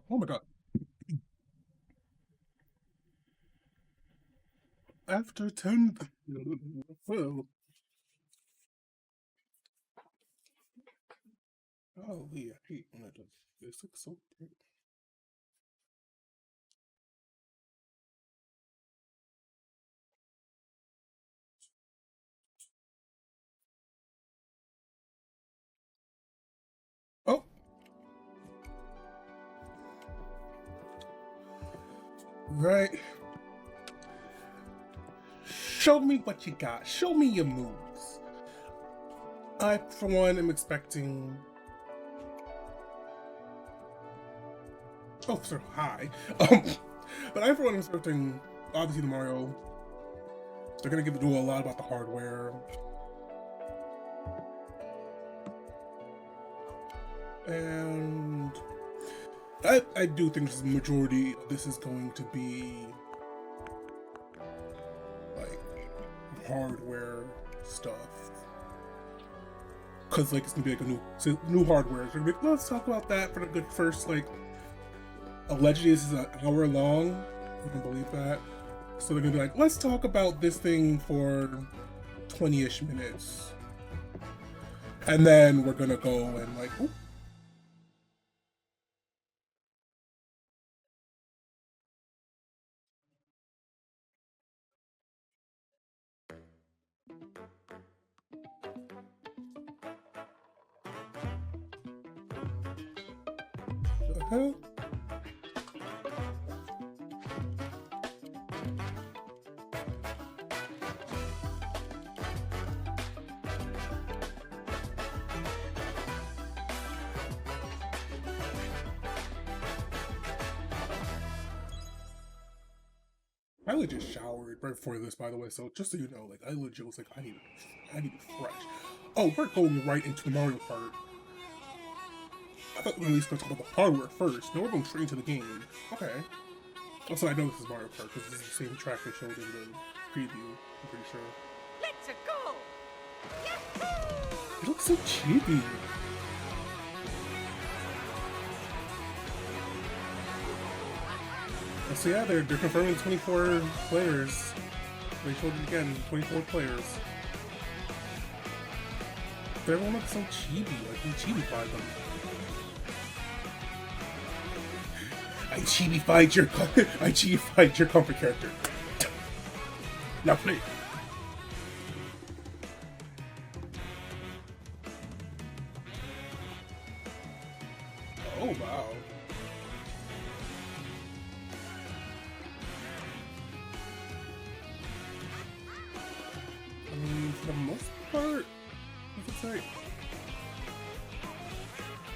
Oh my god. After 10. Well, golly, I hate when it does. This looks so pretty. Oh, right. Show me what you got. Show me your moves. I, for one, am expecting. Oh, so high. But I, for one, am expecting. Obviously, the Mario. They're gonna give the duel a lot about the hardware. And I do think the majority of this is going to be like hardware stuff. Cause like it's gonna be like a new hardware. So like, let's talk about that for the good first like allegedly this is an hour long. I can believe that. So they're gonna be like, let's talk about this thing for 20-ish minutes. And then we're gonna go and like ooh. The hell? I legit showered right before this, by the way. So just so you know, like I legit was like, I need to be fresh. Oh, we're going right into the Mario Kart. I thought we were at least going to talk about the hardware first. No, we're going straight into the game. Okay. Also, I know this is Mario Kart because this is the same track they showed in the preview. I'm pretty sure. Let's go! Yahoo! It looks so chibi. So yeah, they're confirming 24 players. They showed it again, 24 players. But everyone looks so chibi, like we chibi-fied them. I chibi-fied your comfort character. Now play. Oh wow. I mean, for the most part, I could say.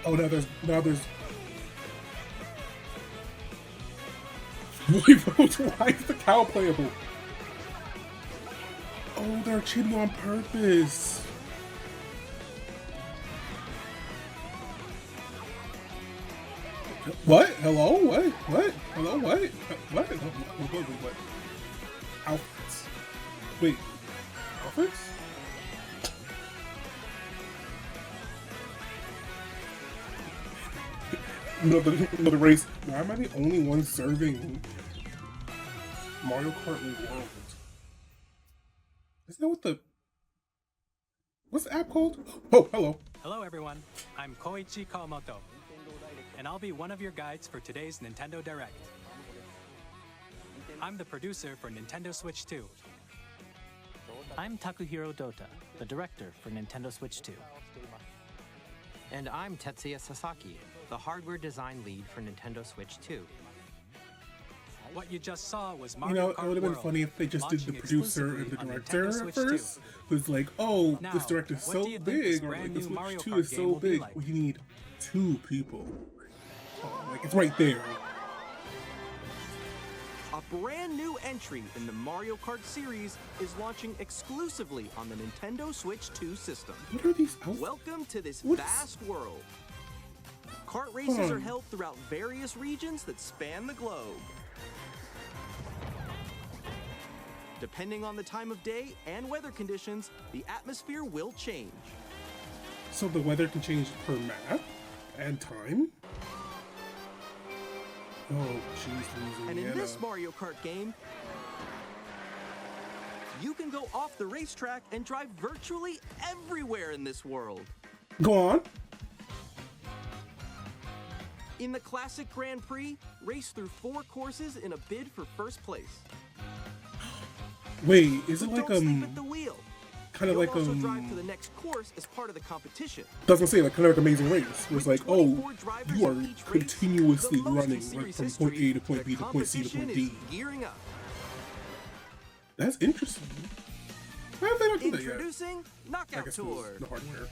Oh, now there's. Why is the cow playable? Oh, they're cheating on purpose. What? Hello? What? Hello? What? Outfits. Wait. Outfits? Another race. Why am I the only one serving Mario Kart World? Isn't that what the... What's the app called? Oh, hello. Hello everyone, I'm Koichi Kawamoto, and I'll be one of your guides for today's Nintendo Direct. I'm the producer for Nintendo Switch 2. I'm Takuhiro Dota, the director for Nintendo Switch 2. And I'm Tetsuya Sasaki, the hardware design lead for Nintendo Switch 2. What you just saw was You Mario know, Kart it would have been World, funny if they just did the launching producer and exclusively the on director Nintendo at Switch first. 2. Who's like, oh, Now, this director's what so do you think this big, or brand like the new Switch Mario 2 Kart is game so will be big. like? We need 2 people. Like, it's right there. A brand new entry in the Mario Kart series is launching exclusively on the Nintendo Switch 2 system. What are these outfits? Welcome to this What's- vast world. Kart races Huh. are held throughout various regions that span the globe. Depending on the time of day and weather conditions, the atmosphere will change. So the weather can change per map and time? Oh, jeez, And in Louisiana. this Mario Kart game, you can go off the racetrack and drive virtually everywhere in this world. Go on. In the classic Grand Prix, race through 4 courses in a bid for first place. Wait, is it But like don't sleep at the wheel. kind of You'll like also drive to the next course as part of the competition. I was gonna say like kind of like Amazing Race. Where it's like, oh, 24 drivers you are in each race, continuously the most in running like series from point A history, to point B the to point C to competition point D. is gearing up. That's interesting. Why have they not done that yet? Introducing I Knockout guess it was Tour. the hardware.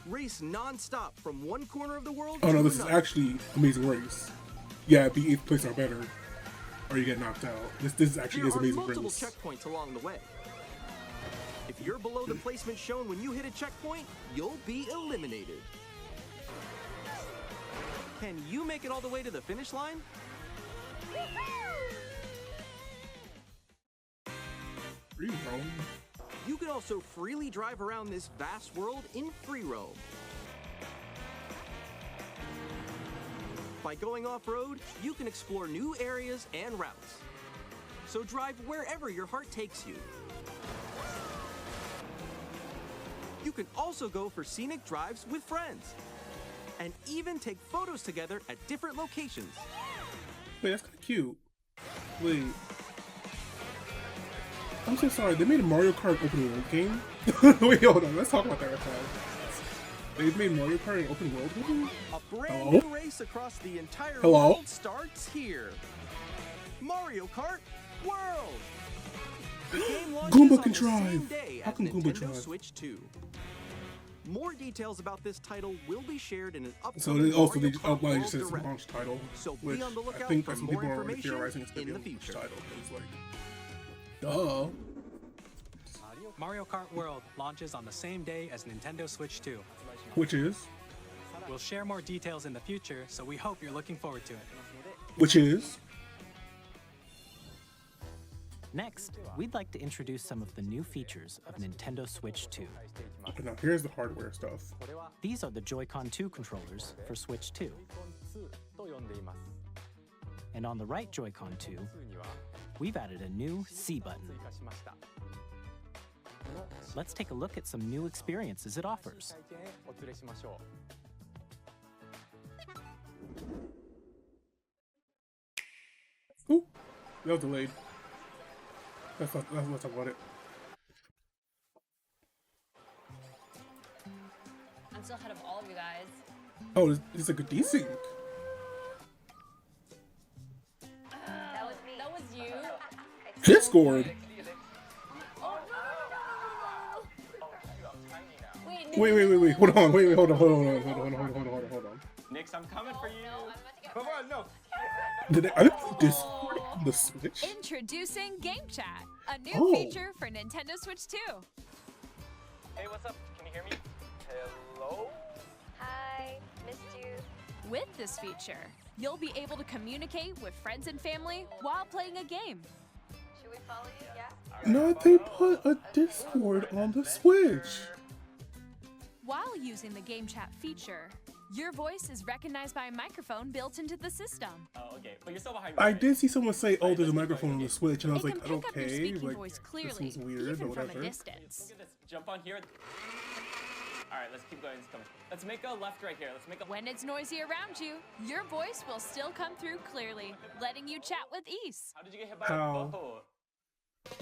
Race non-stop from one corner of the world Oh no, to this is another. actually Amazing Race. Yeah, be 8th place or better, or you get knocked out. This actually There is are Amazing multiple Race. checkpoints along the way. If you're below the placement shown when you hit a checkpoint, you'll be eliminated. Can you make it all the way to the finish line? Free roam. You can also freely drive around this vast world in free roam. By going off-road, you can explore new areas and routes. So drive wherever your heart takes you. You can also go for scenic drives with friends. And even take photos together at different locations. Wait, that's kind of cute. Wait. I'm so sorry. They made a Mario Kart open world game. Wait, hold on. Let's talk about that real fast. They've made Mario Kart an open world game. A brand Hello? new race across the entire Hello? world starts here. Mario Kart World. The game launches Goomba on can the same drive. day How as can Goomba Nintendo drive? Switch 2. More details about this title will be shared in an So upcoming they also Mario they Kart outlined World just as a Direct. launch title, So be which on the I lookout think for some more people are already information theorizing it's in gonna the be a launch future. title. It's like, duh. Mario Kart World launches on the same day as Nintendo Switch 2. Which is, We'll share more details in the future, so we hope you're looking forward to it. which is. Next, we'd like to introduce some of the new features of Nintendo Switch 2. Okay, now here's the hardware stuff. These are the Joy-Con 2 controllers for Switch 2. And on the right Joy-Con 2, we've added a new C button. Let's take a look at some new experiences it offers. Ooh, that was delayed. Let's talk about it. I'm still ahead of all of you guys. Oh, it's like a desync. That was me. That was you. Discord. Oh no! Wait. Hold on. Wait. Hold on. Nix, I'm coming for you. No, I'm about to get Come on, no. I didn't play Discord on the Switch. Introducing Game Chat, a new Oh. feature for Nintendo Switch 2. Hey, what's up? Can you hear me? Hello? Hi, missed you. With this feature, you'll be able to communicate with friends and family while playing a game. Should we follow you? Yeah. No, they put a Discord on the Switch. While using the Game Chat feature, your voice is recognized by a microphone built into the system. Oh, okay. But you're still behind me. I right? did see someone say, "Oh, there's a microphone on the Switch," and I was It like, can pick up your "Okay, speaking like voice this clearly, seems weird, even or from a whatever." distance. Look at this. Jump on here. Alright, let's keep going. Let's make a left right here. Let's make a. When it's noisy around you, your voice will still come through clearly, letting you chat with ease. How did you get hit by How? a boat?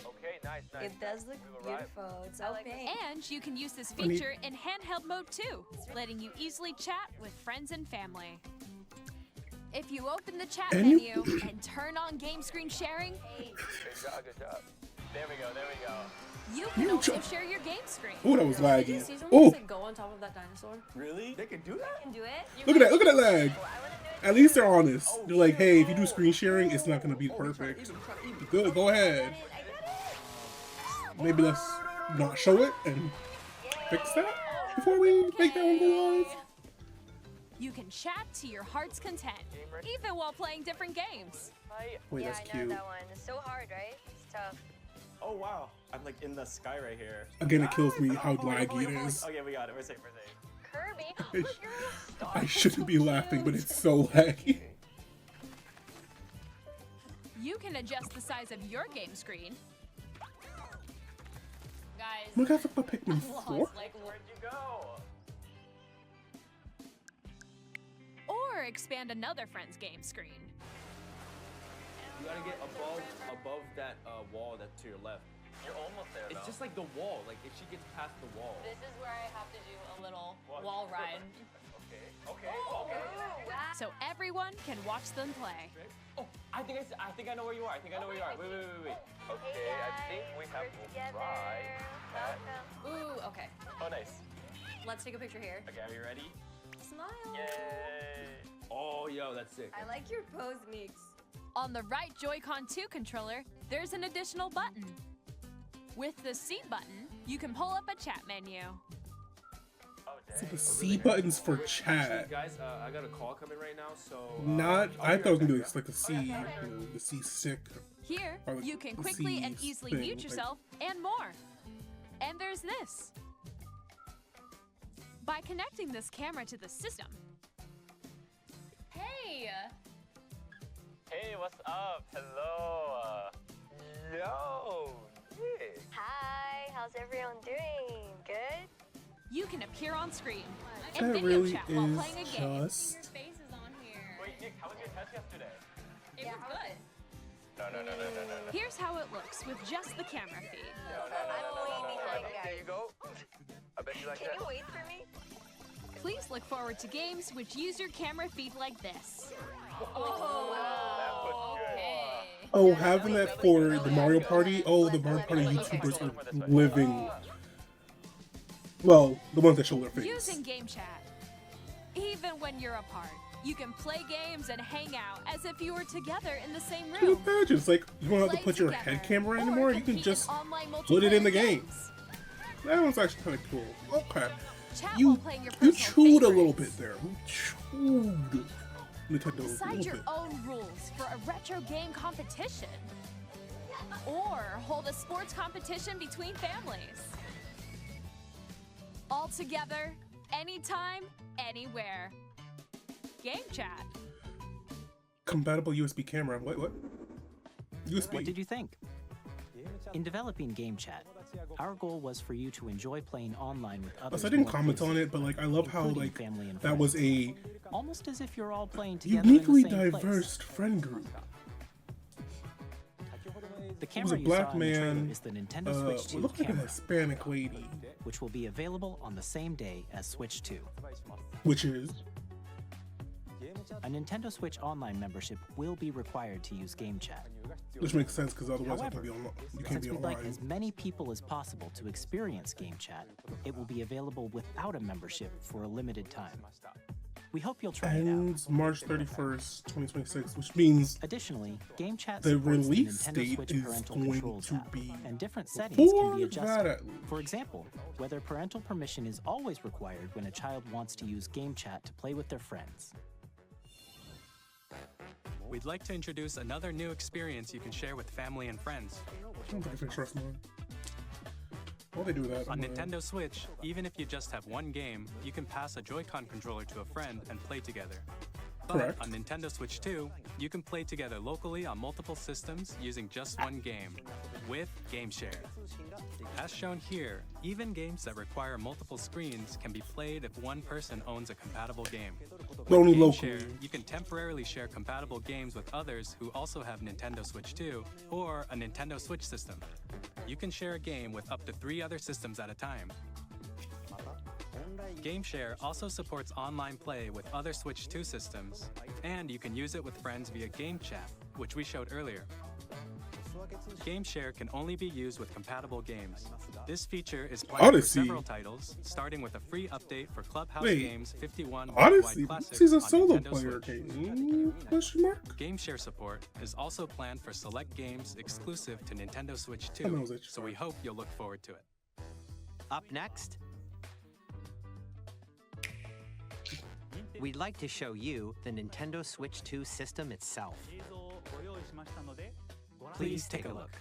Okay, nice. It does look beautiful. It's so pink. And you can use this I mean- feature in handheld mode too, letting you easily chat with friends and family. If you open the chat And you- menu and turn on game screen sharing, Good job, good job. There we go. you can You also ch- share your game screen. Oh, that was Did you laggy. see someone Oh, just, like, go on top of that dinosaur? Really? They can do that? Can do it? look at that lag. Oh, I wanna do it. At least they're honest. They're like, "Hey, if you do screen sharing, it's not gonna be perfect." Good, go ahead. I got it. Maybe let's not show it and fix that before we make that one go live. You can chat to your heart's content, even while playing different games. Wait, Yeah, that's I know cute. that one. It's so hard, right? It's tough. Oh, wow. I'm like in the sky right here. Again, it kills me how laggy it is. Okay, we got it. We're safe. Kirby, I look, sh- you're a star. I shouldn't be laughing, but it's so laggy. You can adjust the size of your game screen. Guys, Oh my god, I Pikmin I'm 4? lost. Like, Where'd you go? Or expand another friend's game screen. You gotta get above that wall that's to your left. You're almost there, It's though. just like the wall. Like if she gets past the wall. this is where I have to do a little What? wall ride. Okay. So everyone can watch them play. Oh, I think I know where you are. I think I know where you are. Wait. Okay, I think we have to try that. Ooh, okay. Oh, nice. Let's take a picture here. Okay, are you ready? Smile. Yay! Oh, yo, that's sick. I like your pose, Meeks. On the right Joy-Con 2 controller, there's an additional button. With the C button, you can pull up a chat menu. Oh, So dang. the C buttons for Actually, chat. guys, I got a call coming right now, so. Not, I'll I be thought I was right gonna do back, this like the C, you know, the C sick. Here, Or like you can the quickly C and easily thing, mute like- yourself and more. And there's this. By connecting this camera to the system. Hey! Hey, what's up? Hello. Yo. Yeah. Hi, how's everyone doing? Good? You can appear on screen and That video really chat while playing a is game. just. Face is on here. Wait, Nick, how was your test yesterday? It was good. No. Here's how it looks with just the camera feed. I'm way behind, There you guys. go. I bet you like Can that. you wait for me? Please look forward to games which use your camera feed like this. That was good. Okay. Oh, having that for the Mario Party. Oh, the Mario Party YouTubers are living. Well, the ones that show their face. Using game chat. Even when you're apart, you can play games and hang out as if you were together in the same Can you room. imagine? It's like you don't have to Play put your together, head camera or anymore. You can compete in just online put it in the multiplayer games. That one's actually kind of cool. Okay, Chat you while playing your you personal chewed a little favorites. bit there. You chewed Nintendo a Decide little your bit. own rules for a retro game competition. Or hold a sports competition between families. All together, anytime, anywhere. Game chat. Compatible USB camera. What? USB. What did you think? In developing Game Chat, our goal was for you to enjoy playing online with others. So I didn't more comment easily, on it, but like I love how including like family and that was friends. a almost as if you're all playing together uniquely in the same diverse friend group. place. The It was camera a you black saw in the trailer man. is the Nintendo Switch 2 Looked like a camera, Hispanic lady, which will be available on the same day as Switch 2. which is A Nintendo Switch Online membership will be required to use Game Chat. which makes sense because otherwise However, you can't since be we'd like online. as many people as possible to experience Game Chat, it will be available without a membership for a limited time. We hope you'll try it out. Ends March 31st, 2026, which means Additionally, Game Chat the supports release the Nintendo date Switch is Parental going Controls to app, be and different settings can before be that adjusted. at least. For example, whether parental permission is always required when a child wants to use Game Chat to play with their friends. We'd like to introduce another new experience you can share with family and friends. Sounds like a Pinterest one. What do they do with that? On I'm like, Nintendo Switch, even if you just have one game, you can pass a Joy-Con controller to a friend and play together. But Correct. on Nintendo Switch 2, you can play together locally on multiple systems using just one game, with Game Share. As shown here, even games that require multiple screens can be played if one person owns a compatible game. But only Game locally. Share, you can temporarily share compatible games with others who also have Nintendo Switch 2 or a Nintendo Switch system. You can share a game with up to 3 other systems at a time. Game Share also supports online play with other Switch 2 systems, and you can use it with friends via Game Chat, which we showed earlier. Game Share can only be used with compatible games. This feature is planned Odyssey. for several titles, starting with a free update for Clubhouse Wait, Games 51 Odyssey. Worldwide Classics This is a on solo Nintendo player Switch. game? Question mark? Game Share support is also planned for select games exclusive to Nintendo Switch I know 2, that so we hope you'll look forward to it. Up next, we'd like to show you the Nintendo Switch 2 system itself. Please take a look.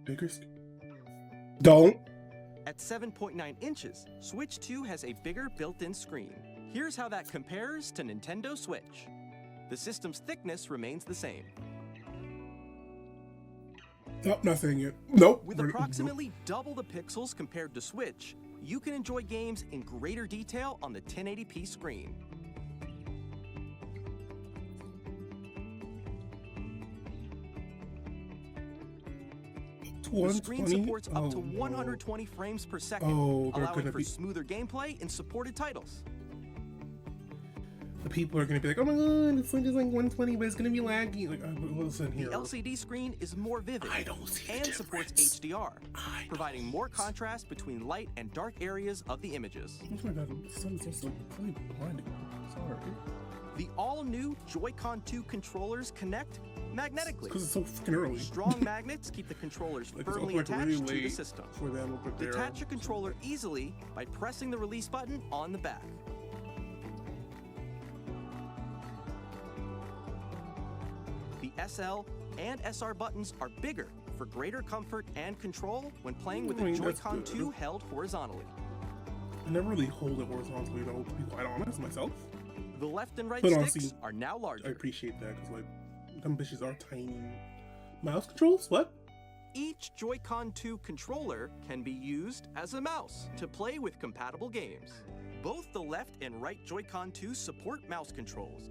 Bigger. Don't. At 7.9 inches, Switch 2 has a bigger built-in screen. Here's how that compares to Nintendo Switch. The system's thickness remains the same. Nope, not saying it. Nope. With approximately double the pixels compared to Switch, you can enjoy games in greater detail on the 1080p screen. The screen supports up to 120 frames per second, allowing for smoother gameplay in supported titles. The people are gonna be like, oh my god, it's like 120, but it's gonna be laggy. Like, listen here. The LCD screen is more vivid and supports HDR, providing more contrast between light and dark areas of the images. Oh my god, the sun is so blinding. Sorry. The all-new Joy-Con 2 controllers connect magnetically. Because it's so freaking early. Strong magnets keep the controllers firmly attached to the system. For them Detach your controller easily by pressing the release button on the back. The SL and SR buttons are bigger for greater comfort and control when playing with the Joy-Con 2 held horizontally. I never really hold it horizontally, though, to be quite honest myself. The left and right sticks are now larger. I appreciate that, because, like, some bitches are tiny. Mouse controls? What? Each Joy-Con 2 controller can be used as a mouse to play with compatible games. Both the left and right Joy-Con 2 support mouse controls.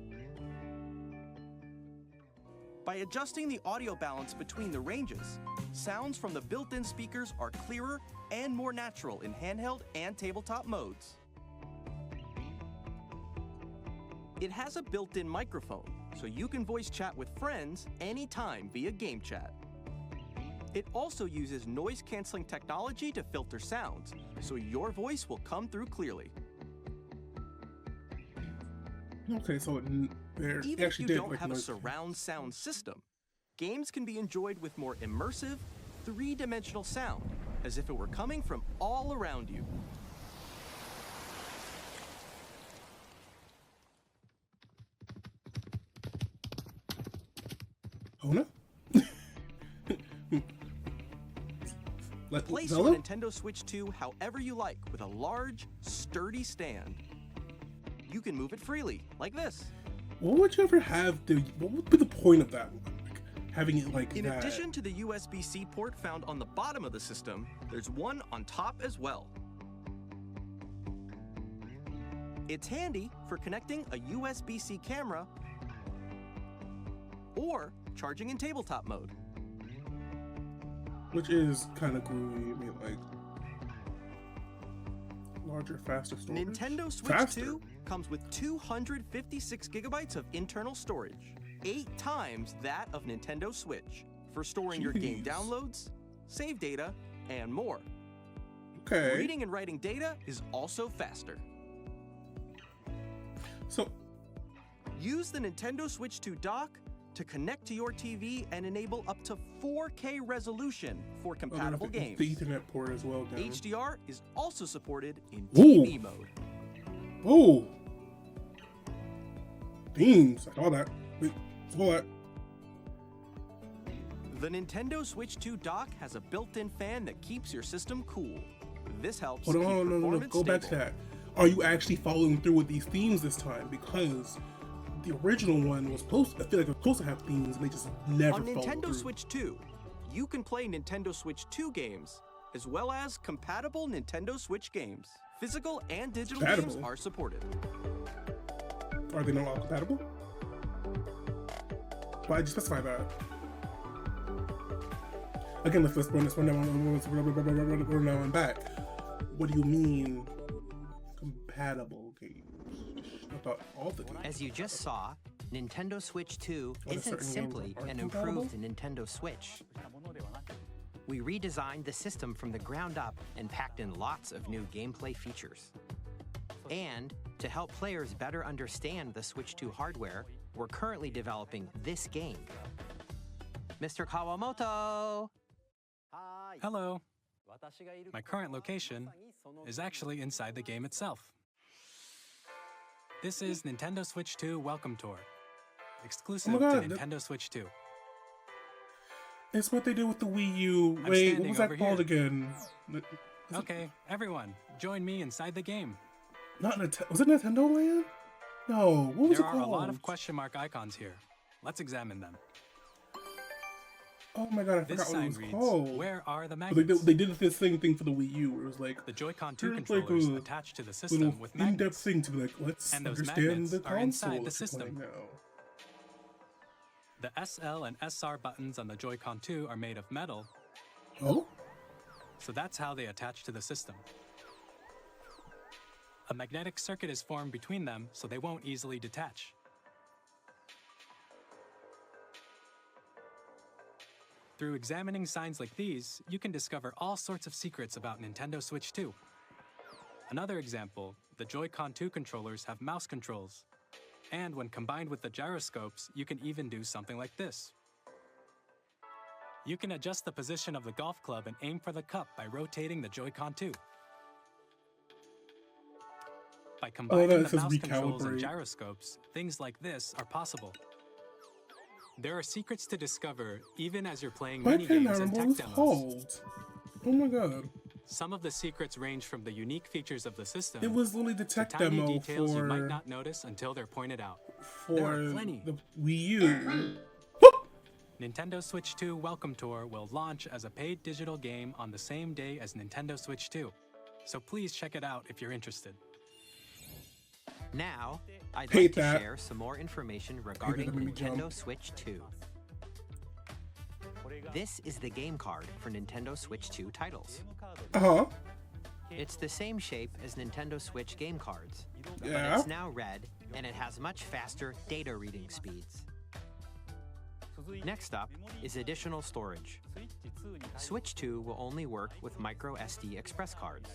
By adjusting the audio balance between the ranges, sounds from the built-in speakers are clearer and more natural in handheld and tabletop modes. It has a built-in microphone, so you can voice chat with friends anytime via game chat. It also uses noise-canceling technology to filter sounds, so your voice will come through clearly. Okay, so Even if you don't have a surround sound system, games can be enjoyed with more immersive, three-dimensional sound, as if it were coming from all around you. Oh no? Place your Nintendo Switch 2 however you like with a large, sturdy stand. You can move it freely, like this. What would you ever have what would be the point of that one? Like, having it like In that? addition to the USB-C port found on the bottom of the system, there's one on top as well. It's handy for connecting a USB-C camera or charging in tabletop mode. Which is kind of groovy. I mean, like, larger, faster storage. Nintendo Switch 2 comes with 256 gigabytes of internal storage, 8 times that of Nintendo Switch, for storing your game downloads, save data, and more. Okay. Reading and writing data is also faster. So, use the Nintendo Switch 2 dock to connect to your TV and enable up to 4K resolution for compatible games. The Ethernet port as well. Down. HDR is also supported in TV mode. Oh! Themes, I saw that. Wait, saw that. The Nintendo Switch 2 dock has a built-in fan that keeps your system cool. This helps Hold keep on, no. Go back to that. Are you actually following through with these themes this time? Because the original one was supposed to, I feel like it was supposed to have themes and they just never On followed Nintendo through. Switch 2, you can play Nintendo Switch 2 games, as well as compatible Nintendo Switch games. Physical and digital games are supported. Are they not all compatible? Why did you specify that? Again, let's run now and back. What do you mean compatible games? I thought all the games. As you just saw, Nintendo Switch 2 isn't certain simply games aren't an improved Nintendo Switch. We redesigned the system from the ground up and packed in lots of new gameplay features. And to help players better understand the Switch 2 hardware, we're currently developing this game. Mr. Kawamoto! Hello. My current location is actually inside the game itself. This is Nintendo Switch 2 Welcome Tour, exclusive to Nintendo Switch 2. It's what they did with the Wii U. Wait, what was that called again? Okay, everyone, join me inside the game. Was it Nintendo Land? No, what was There it are called? a lot of question mark icons here. Let's examine them. Oh my god, I This forgot what it sign was reads, called. "Where are the But magnets?" they did the same thing for the Wii U, where it was like The Joy-Con 2 here's controllers like a attached to the little system with in-depth magnets. thing to be like, let's And those understand magnets the are console inside the that you're system. playing now. The SL and SR buttons on the Joy-Con 2 are made of metal, Oh? so that's how they attach to the system. A magnetic circuit is formed between them, so they won't easily detach. Through examining signs like these, you can discover all sorts of secrets about Nintendo Switch 2. Another example, the Joy-Con 2 controllers have mouse controls. And when combined with the gyroscopes, you can even do something like this. You can adjust the position of the golf club and aim for the cup by rotating the Joy-Con 2. By combining that the says mouse controls and recalibrate. gyroscopes, things like this are possible. There are secrets to discover even as you're playing Why can't I minigames and remember tech what it's demos. called? Oh my god. Some of the secrets range from the unique features of the system It was literally the to tech tiny demo details you might for not notice until they're pointed out. There for are plenty. the Wii U. Nintendo Switch 2 Welcome Tour will launch as a paid digital game on the same day as Nintendo Switch 2. So please check it out if you're interested. Now, I'd Hate like to that. share some more information regarding that made me Nintendo jump. Switch 2. This is the game card for Nintendo Switch 2 titles. Uh-huh. It's the same shape as Nintendo Switch game cards, but Yeah. it's now red and it has much faster data reading speeds. Next up is additional storage. Switch 2 will only work with micro SD express cards.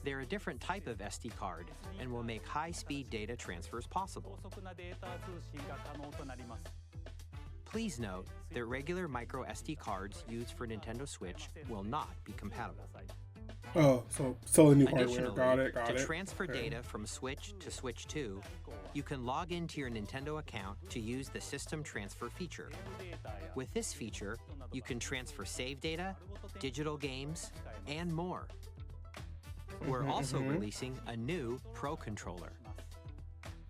They're a different type of SD card and will make high-speed data transfers possible. Please note that regular micro SD cards used for Nintendo Switch will not be compatible. Oh, so selling new hardware. Additionally, Got it. to Got it. transfer Okay. data from Switch to Switch 2, you can log into your Nintendo account to use the System Transfer feature. With this feature, you can transfer save data, digital games, and more. We're also releasing a new Pro Controller.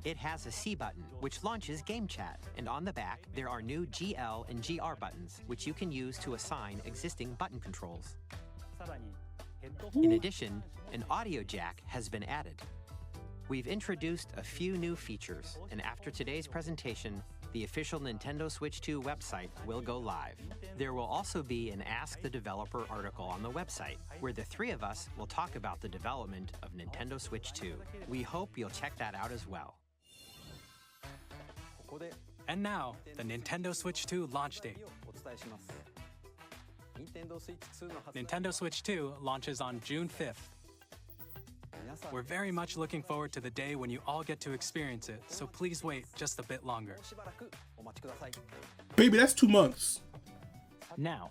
It has a C button, which launches Game Chat, and on the back, there are new GL and GR buttons, which you can use to assign existing button controls. In addition, an audio jack has been added. We've introduced a few new features, and after today's presentation, the official Nintendo Switch 2 website will go live. There will also be an Ask the Developer article on the website, where the three of us will talk about the development of Nintendo Switch 2. We hope you'll check that out as well. And now, the Nintendo Switch 2 launch date. Nintendo Switch 2 launches on June 5th. We're very much looking forward to the day when you all get to experience it, so please wait just a bit longer. Baby, that's 2 months. Now,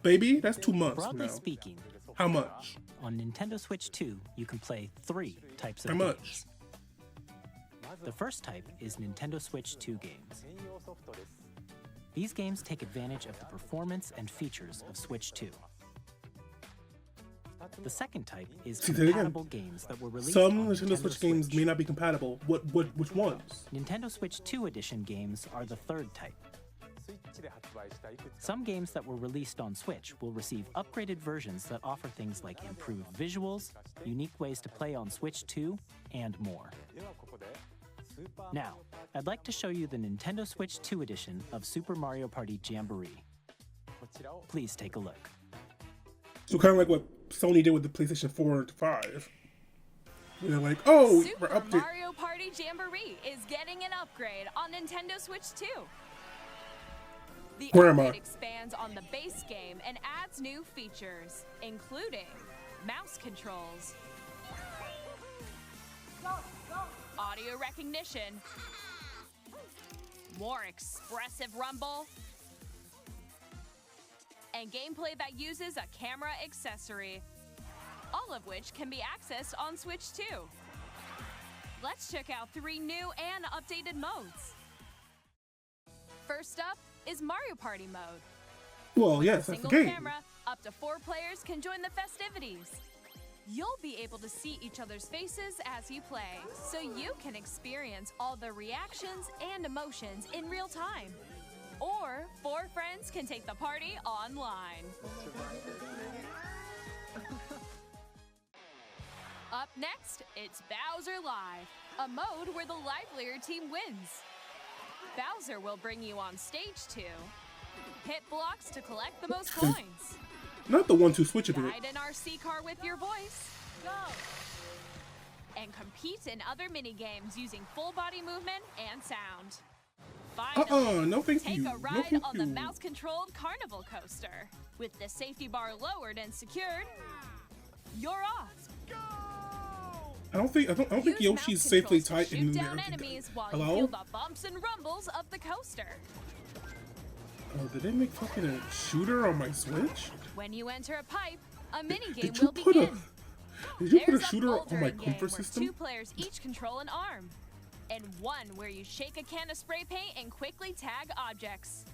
Baby, that's 2 months from broadly now. speaking, How much? on Nintendo Switch 2, you can play 3 types of How games. much? The first type is Nintendo Switch 2 games. These games take advantage of the performance and features of Switch 2. The second type is See, there you go. compatible games that were released Some on Nintendo Switch games may not be compatible. Which ones? Nintendo Switch 2 edition games are the third type. Some games that were released on Switch will receive upgraded versions that offer things like improved visuals, unique ways to play on Switch 2, and more. Now, I'd like to show you the Nintendo Switch 2 edition of Super Mario Party Jamboree. Please take a look. So kind of like what Sony did with the PlayStation 4 to 5. They're like, oh, we're Super updating. Mario Party Jamboree is getting an upgrade on Nintendo Switch 2. The Where am I? upgrade expands on the base game and adds new features, including mouse controls, audio recognition, more expressive rumble, and gameplay that uses a camera accessory, all of which can be accessed on Switch 2. Let's check out 3 new and updated modes. First up is Mario Party mode. Well, yes, that's the Single game. camera, up to 4 players can join the festivities. You'll be able to see each other's faces as you play, so you can experience all the reactions and emotions in real time. Or 4 friends can take the party online. Up next, it's Bowser Live, a mode where the livelier team wins. Bowser will bring you on stage 2. Hit blocks to collect the most coins. Not the 1-2 switch of it. Ride an RC car with your voice. Go! And compete in other mini-games using full body movement and sound. Finally, no thank take you. a No ride thank on the you. mouse-controlled carnival coaster. With the safety bar lowered and secured, you're off. I don't think Use Yoshi's mouse safely controls to tied shoot in there. down enemies while you Hello? feel the bumps and rumbles of the coaster. Oh, did they make fucking a shooter on my Switch? When you enter a pipe, a mini-game Did you will put a begin. Did you put a There's shooter on my bouldering game comfort where system? 2 players each control an arm, and one where you shake a can of spray paint and quickly tag objects.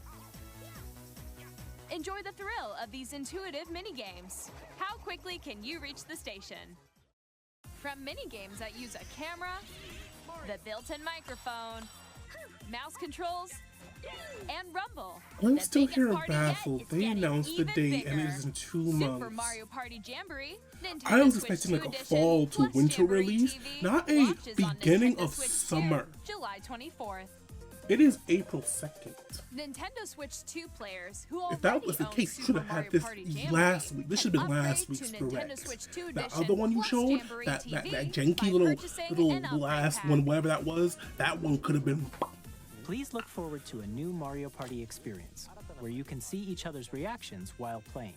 Enjoy the thrill of these intuitive mini-games. How quickly can you reach the station? From mini-games that use a camera, the built-in microphone, mouse controls, and rumble. I'm the still biggest here party yet baffled. is They getting announced the even date and it bigger. is in 2 Super months. Mario Party Jamboree, Nintendo I was Switch expecting 2 like a edition, fall to plus winter Jamboree release, TV, not a launches on beginning Nintendo of Switch 2, summer. July 24th. It is April 2nd. Nintendo Switch 2 players who If that already was the own case, you should Super have Mario had this Party Jamboree last week. This should have been can last upgrade week's to Nintendo Direct. Switch 2 That edition other one you plus showed, Jamboree that TV janky by little purchasing an upgrade last pack. one, whatever that was, that one could have been. Please look forward to a new Mario Party experience, where you can see each other's reactions while playing.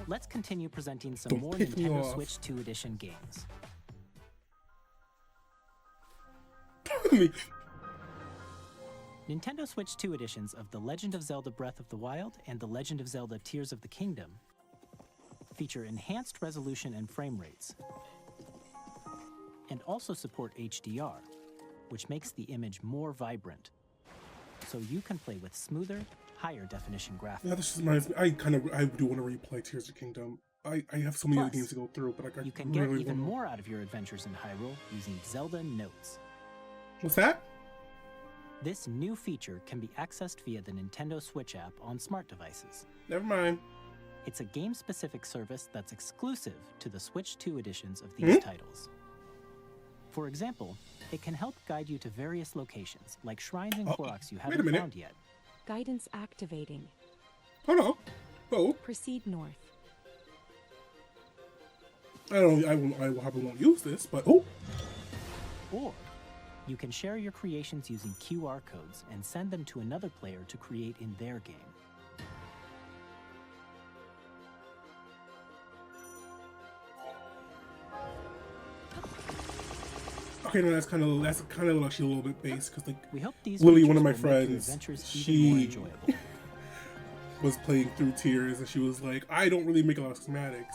Let's continue presenting some Don't more piss me Nintendo off. Switch 2 Edition games. Nintendo Switch 2 editions of The Legend of Zelda Breath of the Wild and The Legend of Zelda Tears of the Kingdom feature enhanced resolution and frame rates, and also support HDR, which makes the image more vibrant, so you can play with smoother, higher definition graphics. Yeah, this reminds me. I do want to replay Tears of the Kingdom. I have so many other Plus, games to go through, but I You can get really even wanna... more out of your adventures in Hyrule using Zelda Notes. What's that? This new feature can be accessed via the Nintendo Switch app on smart devices. Never mind. It's a game-specific service that's exclusive to the Switch 2 editions of these titles. For example, it can help guide you to various locations, like shrines and Koroks you wait a haven't minute. found yet. Guidance activating. Oh no. Oh. Proceed north. I probably won't use this, but oh. Or you can share your creations using QR codes and send them to another player to create in their game. Okay, no, that's kind of actually a little bit base because like We hope these Lily, features one of my will make your friends, adventures even more she enjoyable. was playing through Tears and she was like, I don't really make a lot of schematics.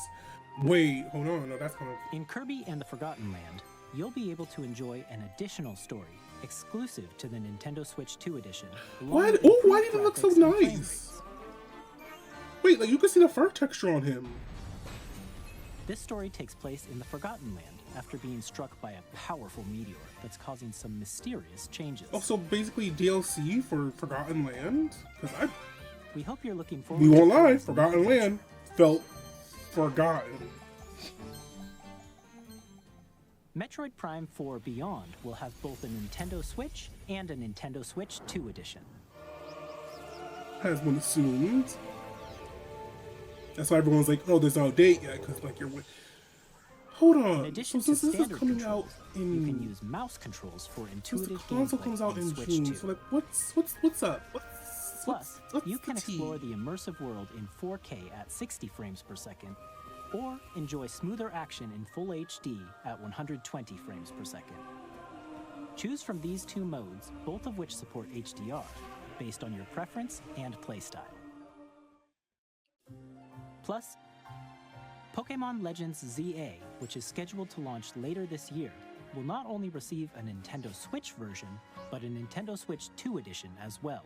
Wait, hold on, no, that's kind of In Kirby and the Forgotten Land, you'll be able to enjoy an additional story exclusive to the Nintendo Switch 2 edition. along why? with Oh, why improved did it look so graphics and frame nice? rates. Wait, like you can see the fur texture on him. This story takes place in the Forgotten Land after being struck by a powerful meteor that's causing some mysterious changes. Oh, so basically DLC for Forgotten Land? Because We hope you're looking forward we to won't lie, playing the Forgotten adventure. Land felt forgotten. Metroid Prime 4 Beyond will have both a Nintendo Switch and a Nintendo Switch 2 edition. Has been assumed. That's why everyone's like, oh, there's no date yet, because like you're with. Hold on. In addition so to this is standard coming controls, out in. you can use mouse controls for Since intuitive the console gameplay comes out on in Switch June, 2. so like, what's up? Plus, what's you can the tea? explore the immersive world in 4K at 60 frames per second, or enjoy smoother action in full HD at 120 frames per second. Choose from these 2 modes, both of which support HDR, based on your preference and playstyle. Plus, Pokémon Legends ZA, which is scheduled to launch later this year, will not only receive a Nintendo Switch version, but a Nintendo Switch 2 edition as well.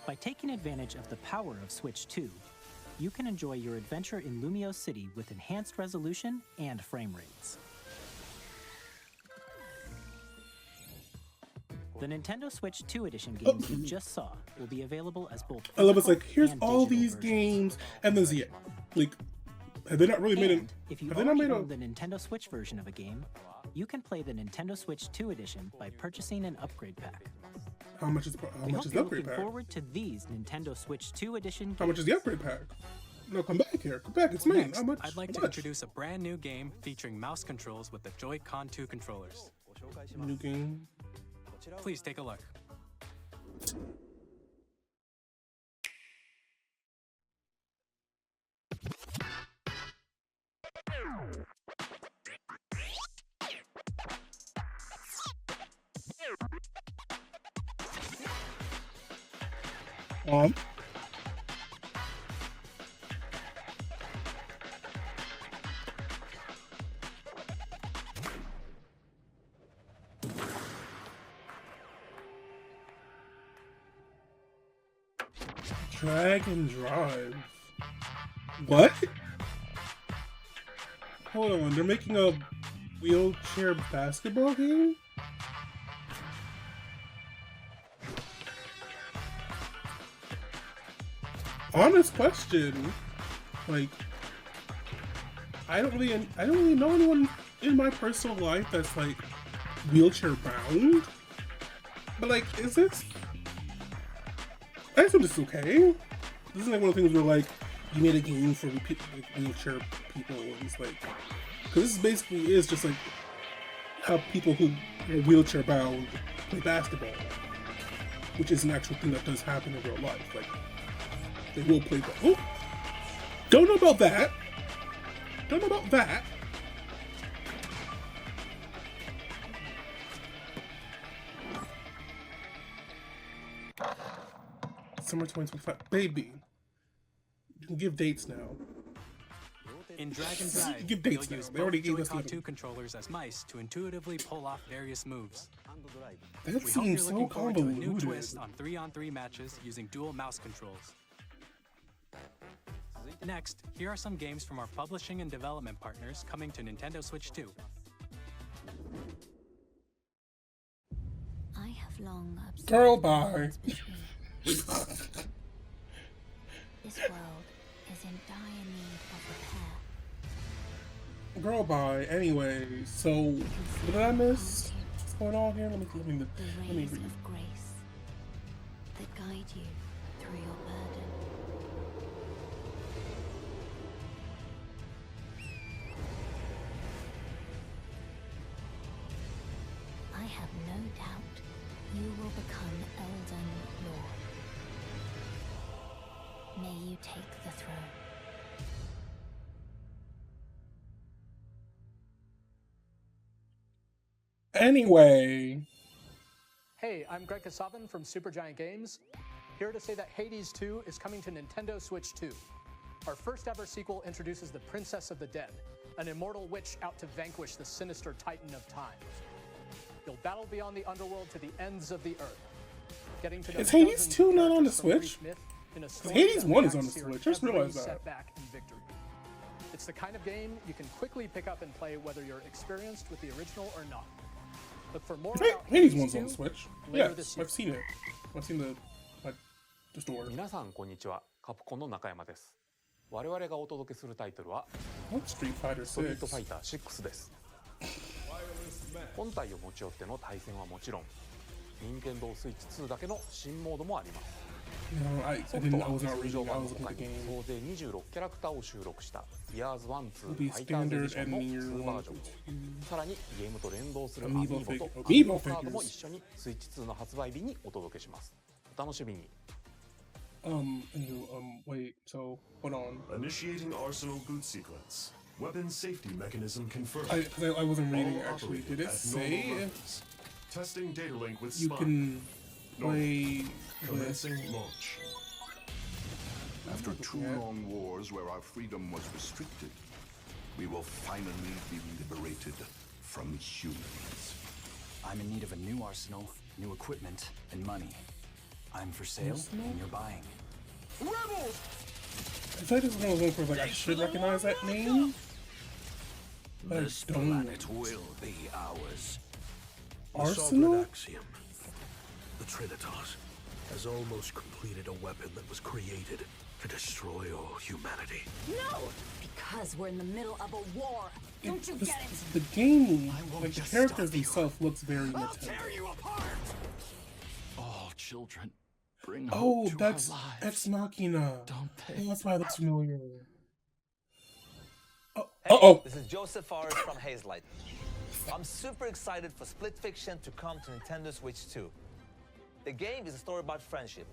By taking advantage of the power of Switch 2, you can enjoy your adventure in Lumio City with enhanced resolution and frame rates. The Nintendo Switch 2 Edition games you just saw will be available as both I love it's like, physical here's and all digital these versions. games, and then yeah, like, have they not really made it? And if you Have they not already made own a? the Nintendo Switch version of a game, you can play the Nintendo Switch 2 Edition by purchasing an upgrade pack. How much is We hope the you're upgrade looking pack? forward to these Nintendo Switch 2 Edition games. How much is the upgrade pack? No, come back here. Come back. It's me. Next, How much? I'd like How to much? introduce a brand new game featuring mouse controls with the Joy-Con 2 controllers. New game. Please take a look. Um. Drag and drive. What? Hold on, they're making a wheelchair basketball game? Honest question. Like, I don't really know anyone in my personal life that's like wheelchair bound. But like, is this? I assume this is okay. This is like one of the things where like you made a game for like, wheelchair people, and it's like, because this basically is just like how people who are wheelchair bound play basketball, which is an actual thing that does happen in real life. Like, they will play ball. Oh, don't know about that. Don't know about that. Summer 2025, baby. You can give dates now. In Drag and Drive, Give dates you'll now. use They already both gave us Joy-Con the 2 controllers as mice to intuitively pull off various moves. That We hope you're seems so looking forward to a new convoluted. twist on 3-on-3 matches using dual mouse controls. Next, here are some games from our publishing and development partners coming to Nintendo Switch 2. I have long observed Girl, the bye. bonds between. This world is in dire need of repair. Girl, bye. Anyway, so what did I miss? What's going on here? Let me The read. rays of grace that guide you through your burden. I have no doubt you will become Elden Lord. May you take the throne. Anyway, Hey, I'm Greg Kasavin from Supergiant Games, here to say that Hades 2 is coming to Nintendo Switch 2. Our first ever sequel introduces the Princess of the Dead, an immortal witch out to vanquish the sinister Titan of Time. You'll battle beyond the underworld to the ends of the earth. Getting to know Is Hades dozens 2 of not on the characters from Greek Switch? myth in a story Hades that 1 is on the reacts to your Switch. I just every realized that. setback and victory. It's the kind of game you can quickly pick up and play whether you're experienced with the original or not. Look for more about Hades Hades 1's on 2 the Switch. later Yes, this year. I've seen it. I've seen the store. 皆さんこんにちは。カプコンの中山です。我々がお届けするタイトルは What Street Fighter ストリート 6? ファイター6です。本体を持ち寄っての対戦はもちろん、任天堂スイッチ2だけの新モードもあります。 No, I ソフト didn't. I は was not 通常 reading. I 版の was looking 他 at the に game. 総勢26キャラクターを収録した Years 1、2 It'll be ファイターズエディ standard ション and の near 2バー one ジョ to ン。 two. さらにゲームと連動する Amiibo アミーボと figure- アミー Amiibo ボカードも figures. 一緒にスイッチ2の発売日にお届けします。お楽しみに。Wait, so, hold on. Initiating arsenal boot sequence. Weapon safety mechanism confirmed. I wasn't reading All actually. operating Did it at say normal if levels. Testing data link with you spine. can Normal. play with... Commencing launch. After two long wars where our freedom was restricted, we will finally be liberated from humans. I'm in need of a new arsenal, new equipment, and money. I'm for sale, Arsenal? and you're buying. Rebels! feel like this is one of those ones where like I should recognize that name, but This I don't. planet will be ours. The Arsenal? Sovereign Axiom, the Trinitas, has almost completed a weapon that was created to destroy all humanity. No! Because we're in the middle of a war. Don't you get it? The game, like the characters themselves, looks very Nintendo. You apart! All children bring Oh, hope to that's our lives. Ex Machina. Don't they? Oh, that's why it looks familiar. Oh, Hey, this is Joseph Forrest from Hazelight. I'm super excited for Split Fiction to come to Nintendo Switch 2. The game is a story about friendship.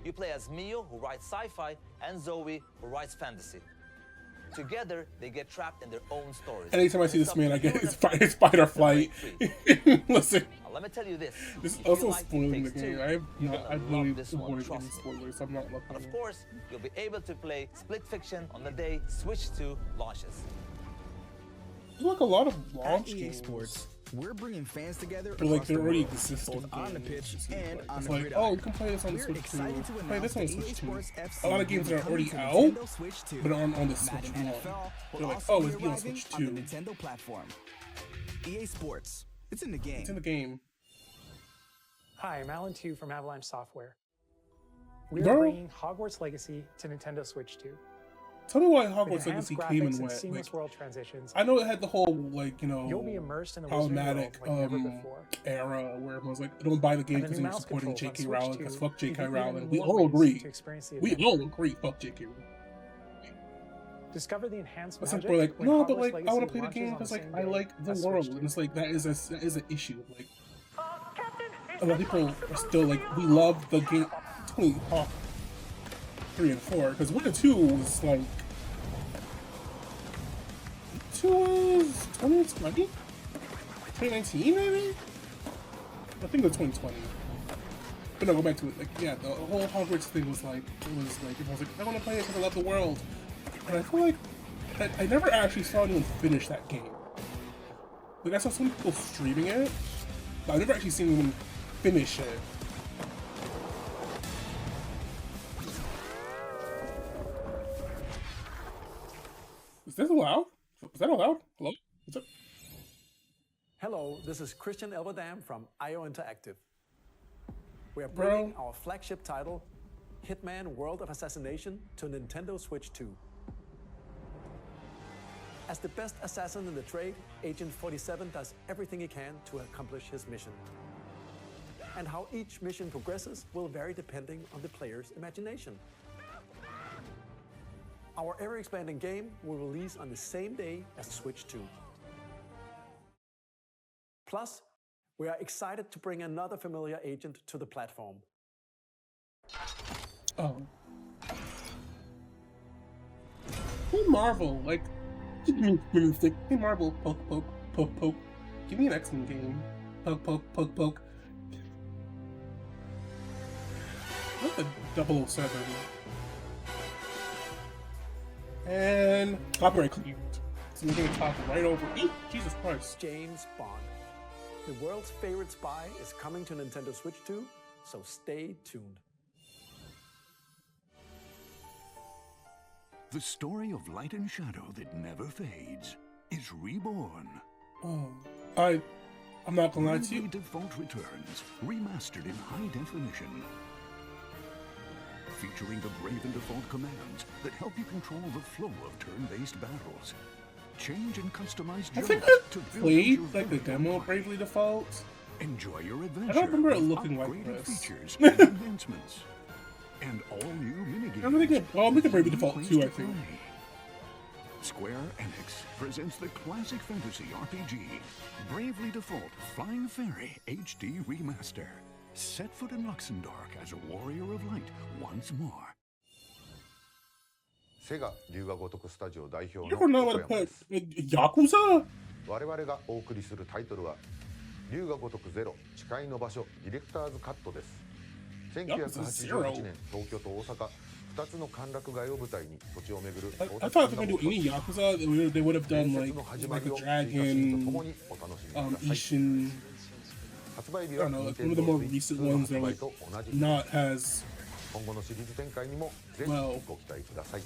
You play as Mio, who writes sci-fi, and Zoe, who writes fantasy. Together, they get trapped in their own stories. Anytime I see this man, I get his fight or flight. Listen, Let me tell you this. this is if you also like spoiling the Takes game. Two, I you're gonna really love this one, avoid trust any me. spoilers. I'm not And looking. of course, you'll be able to play Split Fiction on the day Switch 2 launches. There's like a lot of At launch EA games. Sports, we're bringing fans together But like across they're the already world, existing both on the games, pitch it seems and like. on It's the like, gridiron. oh, you can play this on the We're Switch 2. excited to Play this announce on the that Switch EA 2. Sports FC A lot of games that are will be already coming to out, Nintendo Switch 2. but are on the Switch Madden 1. NFL will They're like, also oh, be let's be on arriving Switch on 2. the Nintendo platform. EA Sports, it's in the game. It's in the game. Hi, I'm Alan Tu from Avalanche Software. We're Bro. bringing Hogwarts Legacy to Nintendo Switch 2. Tell me why With Hogwarts enhanced Legacy came graphics and and went. seamless Like, world transitions. I know it had the whole like You'll be immersed in the Wizarding problematic World like never before. era where everyone's like, don't buy the game And the because new you're mouse supporting controls on J.K. Switch Rowling because 2 fuck J.K. give you Rowling. even We more all ways agree. to experience the We adventure. all agree. Fuck J.K. Rowling. Discover the enhanced It's like magic we're like, when no, but Hogwarts like I Legacy want to play the launches game on because the like same I day like the as world, Switch and 2. it's like that is an issue. Like a lot of people are still like, we love the game. Totally off 3 and 4 because 1 and 2 was like 2 was 2020, 2019 maybe. I think it was 2020. But no, go back to it. Like, yeah, the whole Hogwarts thing was like, it was like, everyone was like, I want to play it because I love the world. And I feel like I never actually saw anyone finish that game. Like, I saw some people streaming it, but I've never actually seen anyone finish it. Is this allowed? Is that allowed? Hello? Is it? Hello, this is Christian Elverdam from IO Interactive. We are Bro. bringing our flagship title, Hitman World of Assassination, to Nintendo Switch 2. As the best assassin in the trade, Agent 47 does everything he can to accomplish his mission. And how each mission progresses will vary depending on the player's imagination. Our ever-expanding game will release on the same day as Switch 2. Plus, we are excited to bring another familiar agent to the platform. Oh. Hey Marvel, like, hey Marvel, poke, poke, poke, poke. Give me an X-Men game. Poke, poke, poke, poke. What the 007? And copyright claimed. So we're gonna talk right over. Eek, Jesus Christ. James Bond. The world's favorite spy is coming to Nintendo Switch 2, so stay tuned. The story of light and shadow that never fades is reborn. Oh, I'm not gonna lie to you. Bravely Default returns, remastered in high definition. Featuring the Brave and Default commands that help you control the flow of turn-based battles. Change and customize I jumps think to I build played your like the very demo of Bravely Default. Enjoy your adventure. I don't remember it with looking like upgraded this. features and enhancements. And all new minigames. I'm thinking, well, I'm thinking Bravely Default Ways 2, to I think. play. Square Enix presents the classic fantasy RPG, Bravely Default Flying Fairy HD Remaster. Set foot in Luxembourg as a warrior of light once more. セガ龍が如くスタジオ代表 You don't know の how 横 to 山 put です Yakuza? 我々がお送りするタイトルは龍が如くゼロ誓いの場所ディレクターズカットです。1988年東京と大阪2つの歓楽街を舞台に土地を巡る I thought if they're gonna do any Yakuza, they would have done like a Dragon, Ishin. I don't know, like one of the more recent ones that are like not as 今後のシリーズ展開にもぜひ well ご期待ください。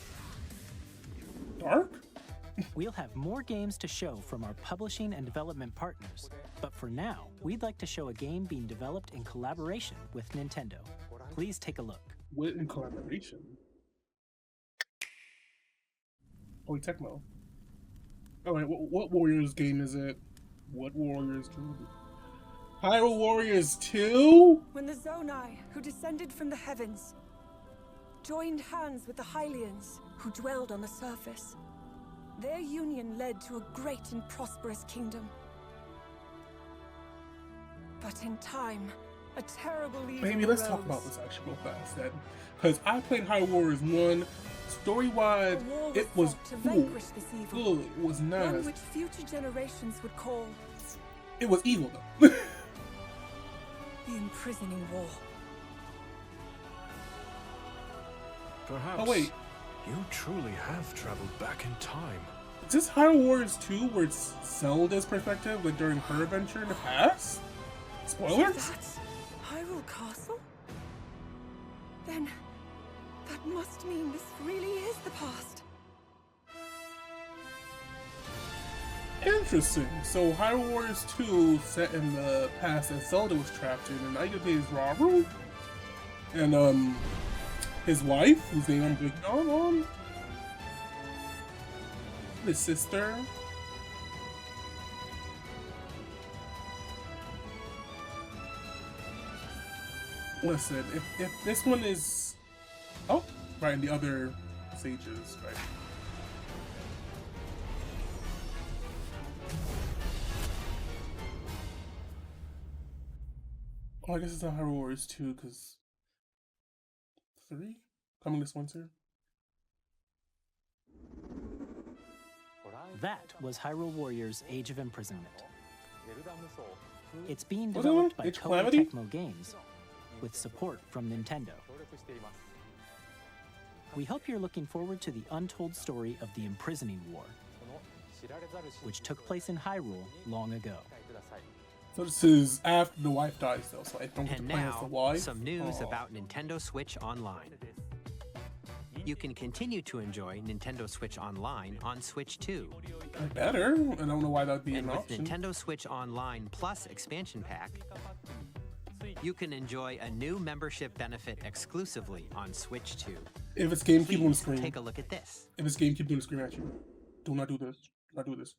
We'll have more games to show from our publishing and development partners, but for now, we'd like to show a game being developed in collaboration with Nintendo. Please take a look. What in collaboration? Oh, Tecmo. Alright, what Warriors game is it? What Warriors game? Hyrule Warriors 2? When the Zonai, who descended from the heavens, joined hands with the Hylians, who dwelled on the surface, their union led to a great and prosperous kingdom. But in time, a terrible evil Baby, let's arose. talk about this actually real fast then. Because I played Hyrule Warriors 1. Story-wise, it was to cool. vanquish this evil. Good. It was One nice. which future generations would call It was evil though. the imprisoning war. Perhaps Oh wait, you truly have traveled back in time. is this Hyrule Warriors 2 where it's Zelda's perspective, like during her adventure in the past? Spoilers? That's Hyrule Castle? Then that must mean this really is the past. Interesting. So Hyrule Warriors 2 set in the past that Zelda was trapped in, and I get plays Rauru and his wife, whose name I'm blanking on, his sister. Listen, if this one is right, and the other sages, right. Oh, I guess it's not Hyrule Warriors 2, because 3? Coming this winter? That was Hyrule Warriors Age of Imprisonment. It's being What's developed that one? by Age Koei Calamity? Tecmo Games with support from Nintendo. We hope you're looking forward to the untold story of the Imprisoning War, which took place in Hyrule long ago. So this is after the wife dies, though, so I don't get to And play as the now, wife. some news Aw. about Nintendo Switch Online. You can continue to enjoy Nintendo Switch Online on Switch 2. Better. I don't know why that'd be And an with option. Nintendo Switch Online Plus expansion pack, you can enjoy a new membership benefit exclusively on Switch 2. If it's GameCube on the Please screen. take a look at this. If it's GameCube on the screen at you. Do not do this. Do not do this.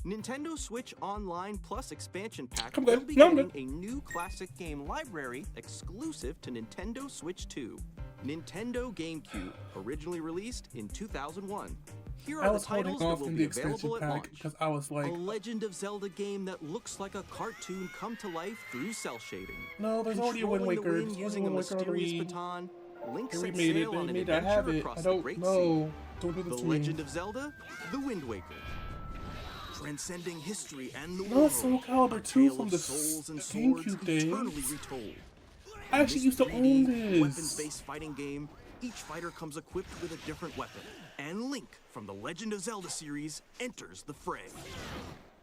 Nintendo Switch Online Plus expansion pack I'm will good. be No, I'm getting a new classic game library exclusive to Nintendo Switch 2. Nintendo GameCube, originally released in 2001. Here I are was the holding titles that off will in be the expansion available at pack launch. because I was like, A Legend of Zelda game that looks like a cartoon come to life through cell shading. no, there's already a Wind Controlling the Waker. wind There's using a already a Wind Waker mysterious already. baton, Link They sets remade it. sail They on an remade it. I adventure have it. across I the don't Great know. Don't do The this to me. Legend of Zelda, The Wind Waker. Transcending history and the No, world. Soul Calibur A 2 tale from of the souls and swords GameCube days. eternally retold. I actually used to own In this. weapons-based fighting game, each fighter comes equipped with a different weapon, and Link from the Legend of Zelda series enters the fray.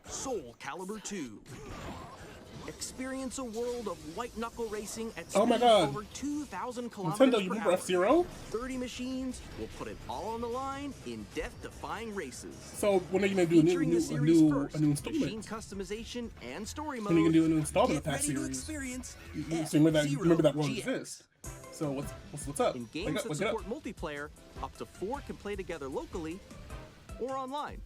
Soul Calibur 2. Experience a world of white-knuckle racing at Oh my speeds God. over 2,000 Nintendo, kilometers you per remember hour. F-Zero? 30 machines will put it all on the line in death-defying races. So when are you gonna do a Featuring the new series first, machine machine installment? customization and story mode. When are you gonna do a new installment of Get that ready to series? experience So remember that F-Zero won't GX. exist. So what's up? In games that Wake up. support multiplayer, up to 4 can play together locally or online.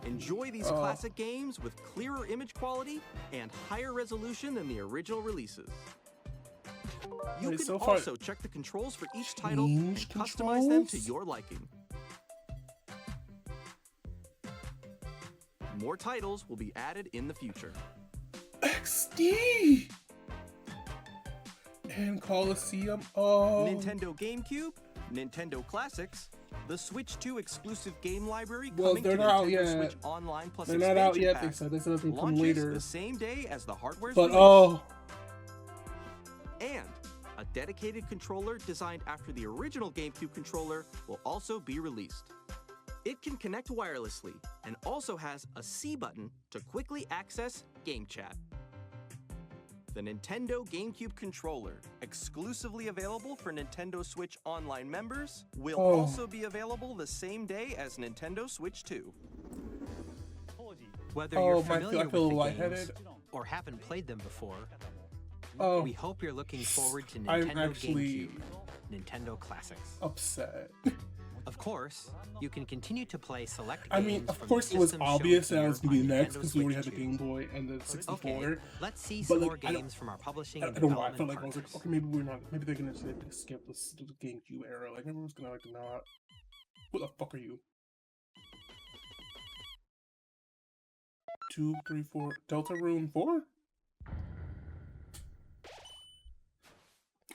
Enjoy these classic games with clearer image quality and higher resolution than the original releases. You Wait, can so far- also check the controls for each title and Change customize them to controls? your liking. More titles will be added in the future. XD and Coliseum. Oh, Nintendo GameCube, Nintendo Classics, the Switch 2 exclusive game library well, coming they're to not out Nintendo yet. Switch Online Plus They're not out expansion yet. pack. They said it's gonna come Launches later. the same day as the hardware's But release. oh, And a dedicated controller designed after the original GameCube controller will also be released. It can connect wirelessly and also has a C button to quickly access Game Chat. the Nintendo GameCube controller, exclusively available for Nintendo Switch Online members, will also be available the same day as Nintendo Switch 2. Whether you're I familiar feel with the lightheaded. games or haven't played them before, Oh, we hope you're looking forward to I'm Nintendo actually GameCube, Nintendo Classics. upset. Of course, you can continue to play select I games mean, of from course, the it was systems shown obvious that I here was gonna be on next Nintendo because we already had Switch the 2. Game Boy and the 64. Okay, let's see But, some like, more I don't- games from our publishing I and don't know why I development felt like I was partners. like, okay, maybe we're not. Maybe they're gonna say skip the GameCube era. Like maybe we're just gonna like not. What the fuck are you? 2, 3, 4. Delta Rune 4.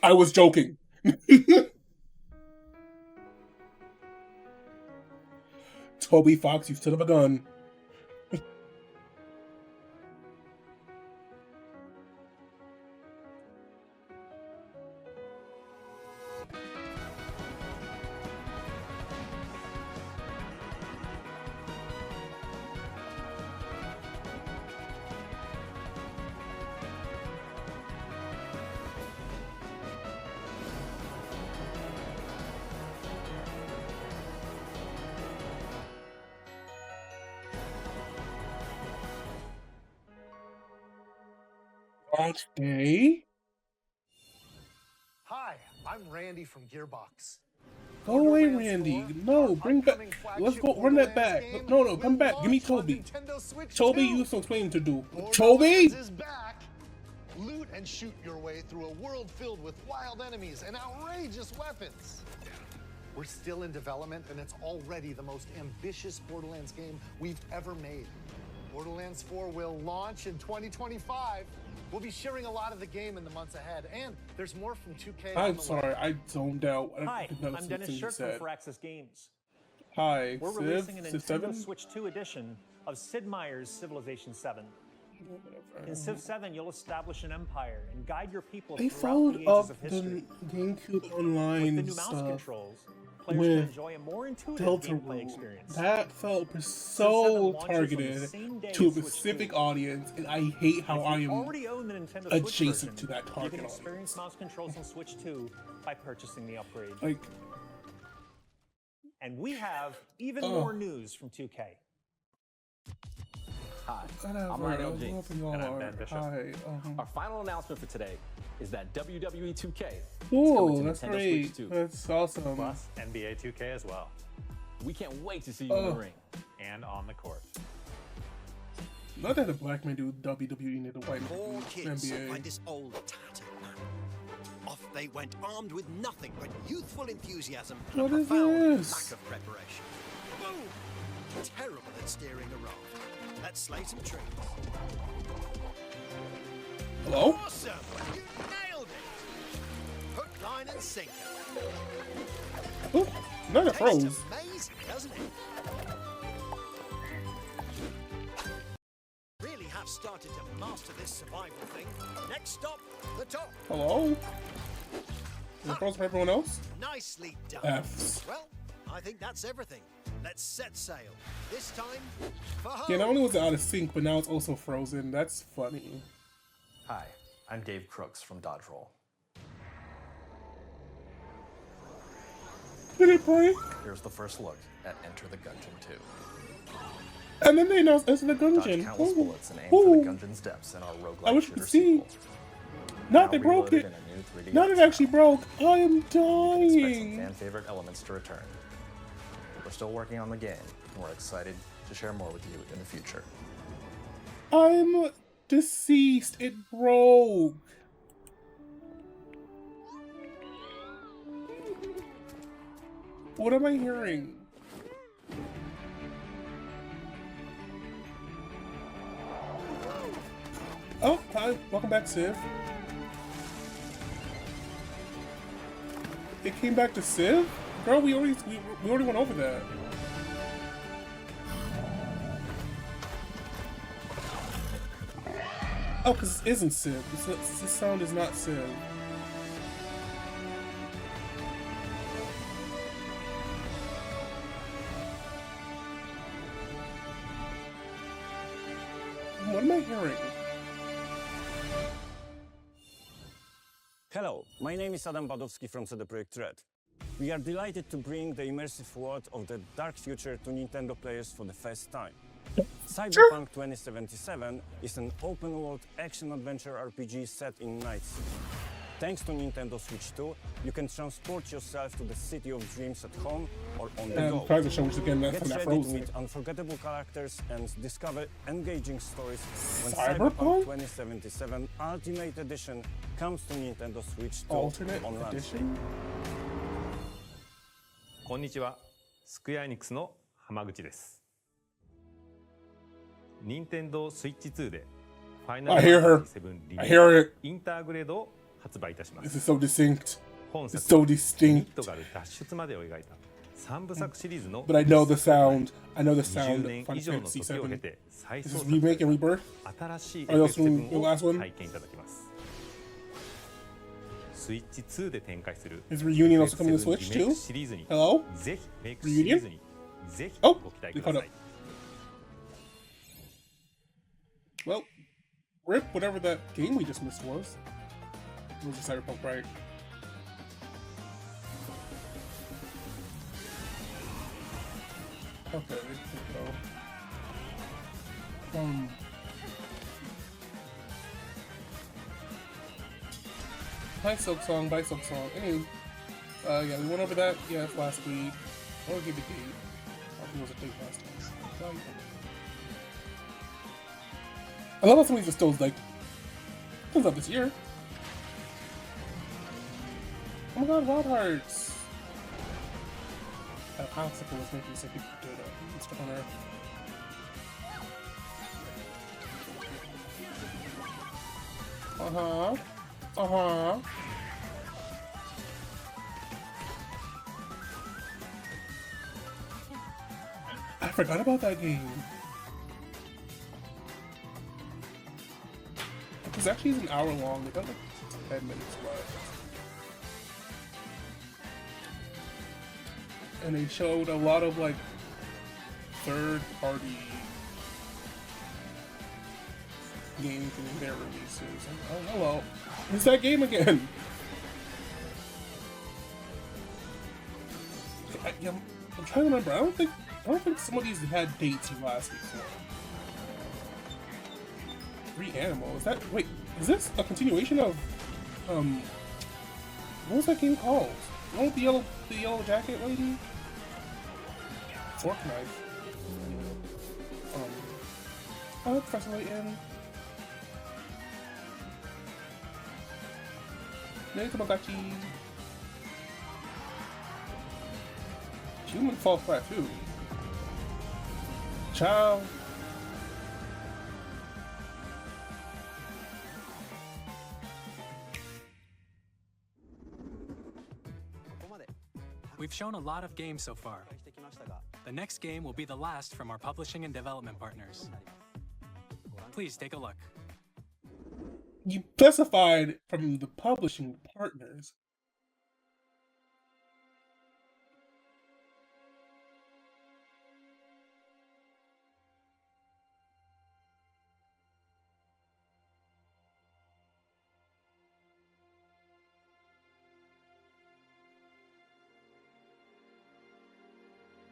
I was joking. Toby Fox, you son of a gun. Launch day. Hi, I'm Randy from Gearbox. Go away, Randy. No, bring back. Let's go. Run that back. No, come back. Give me Toby. Toby, you have some explaining to do. Toby. Borderlands is back. Loot and shoot your way through a world filled with wild enemies and outrageous weapons. We're still in development, and it's already the most ambitious Borderlands game we've ever made. Borderlands 4 will launch in 2025. We'll be sharing a lot of the game in the months ahead, and there's more from 2K. I'm sorry, I zoned out. Hi, I I'm Dennis Shirk from Firaxis Games. Hi, We're Civ? releasing a Civ Nintendo 7? Switch 2 edition of Sid Meier's Civilization 7. In Civ 7, you'll establish an empire and guide your people They throughout followed the ages up of the history. GameCube With Online the new mouse stuff controls, players can with enjoy a more intuitive Delta gameplay Rune. experience. That felt Civ 7 so launches on the targeted same day to a as Switch specific 2. audience, and I hate how If I you am already own the Nintendo Switch adjacent version, to that you target can audience. experience mouse controls on Switch 2 by purchasing the upgrade. Like, And we have even Ugh. more news from 2K. Hi, whatever, I'm Ryan L. I James. love y'all And I'm are. Ben Bishop. Hi, Our final announcement for today is that WWE 2K is Cool, coming to that's Nintendo great. Switch 2. That's awesome. Plus NBA 2K as well. We can't wait to see you in the ring and on the court. Not that a black man do WWE need a white man Four do kids NBA. find this old tattered man. Off they went armed with nothing but youthful enthusiasm and What a is profound this? lack of preparation. Boom! Terrible at steering a raft. Let's slay some trees. Hello? Awesome! You nailed it! Hook, line, and sinker. Oh, not a Tastes froze. amazing, doesn't it? Really have started to master this survival thing. Next stop, the top. Hello? Is it froze for everyone else? Nicely done. F's. Well, I think that's everything. Let's set sail. This time for home. Yeah, not only was it out of sync, but now it's also frozen. That's funny. Hi, I'm Dave Crooks from Dodge Roll. Did it break? Here's the first look at Enter the Gungeon 2. And then they announced Enter the Dodge Gungeon. countless Ooh. bullets and aim for Ooh. the Gungeon's depths in our I roguelike wish you shooter could see. sequel. Not they Now broke reloaded it. in a new 3D Not it actually broke. I am Expect some dying. fan-favorite elements to return. We're still working on the game, and we're excited to share more with you in the future. I'm deceased. It broke. What am I hearing? Oh, hi. Welcome back, Civ. It came back to Civ? Girl, we already went over that. Oh, because it isn't Civ. This sound is not Civ. What am I hearing? Hello, my name is Adam Badowski from CD Projekt Red. We are delighted to bring the immersive world of the dark future to Nintendo players for the first time. Cyberpunk 2077 is an open-world action-adventure RPG set in Night City. Thanks to Nintendo Switch 2, you can transport yourself to the city of dreams at home or on the go. Get ready to meet unforgettable characters and discover engaging stories when Cyberpunk 2077 Ultimate Edition comes to Nintendo Switch 2 on launch day. こんにちは、スクエアエニックスの浜口です。任天堂スイッチ2でファイナルファンタジー7リメイクインターグレードを発売いたします。This is so distinct. 本作 so ミ distinct. ッドガル脱出までを描いた3部作シリーズの But I know the sound. I know the sound. 20年以上の時を経て再創 This is remake and rebirth. 新しい Are those from FF7 the last を one? 体験いただきます。スイッチ2で展開する Is Reunion also coming to Switch リメイク too? シリーズに Hello? ぜひメイクシリーズにぜひ Oh, ご期待 they くだ caught さ up. い。 Well, rip whatever that game we just missed was. It was a Cyberpunk, right? Okay, there we go. Bye Silk Song, bye Silk Song. Anyway, yeah, we went over that, yes, last week. I want to give a date. I think it was a date last time. I love how some of these are still like, comes out this year. Oh my god, Wild Hearts! That popsicle was making me say people did stuff on Earth. Uh-huh. Uh-huh. I forgot about that game. It actually is an hour long. They got like 10 minutes left. And they showed a lot of like third-party games in their releases. And, oh, hello. It's that game again! I'm trying to remember. I don't think some of these had dates from last week. So. Reanimal. Is that wait? Is this a continuation of what was that game called? What was the yellow jacket lady? Fork knife. Oh, Professor Layton. Tamagotchi. Human Fall Flat too. Ciao. We've shown a lot of games so far. The next game will be the last from our publishing and development partners. Please take a look. You specified from the publishing partners.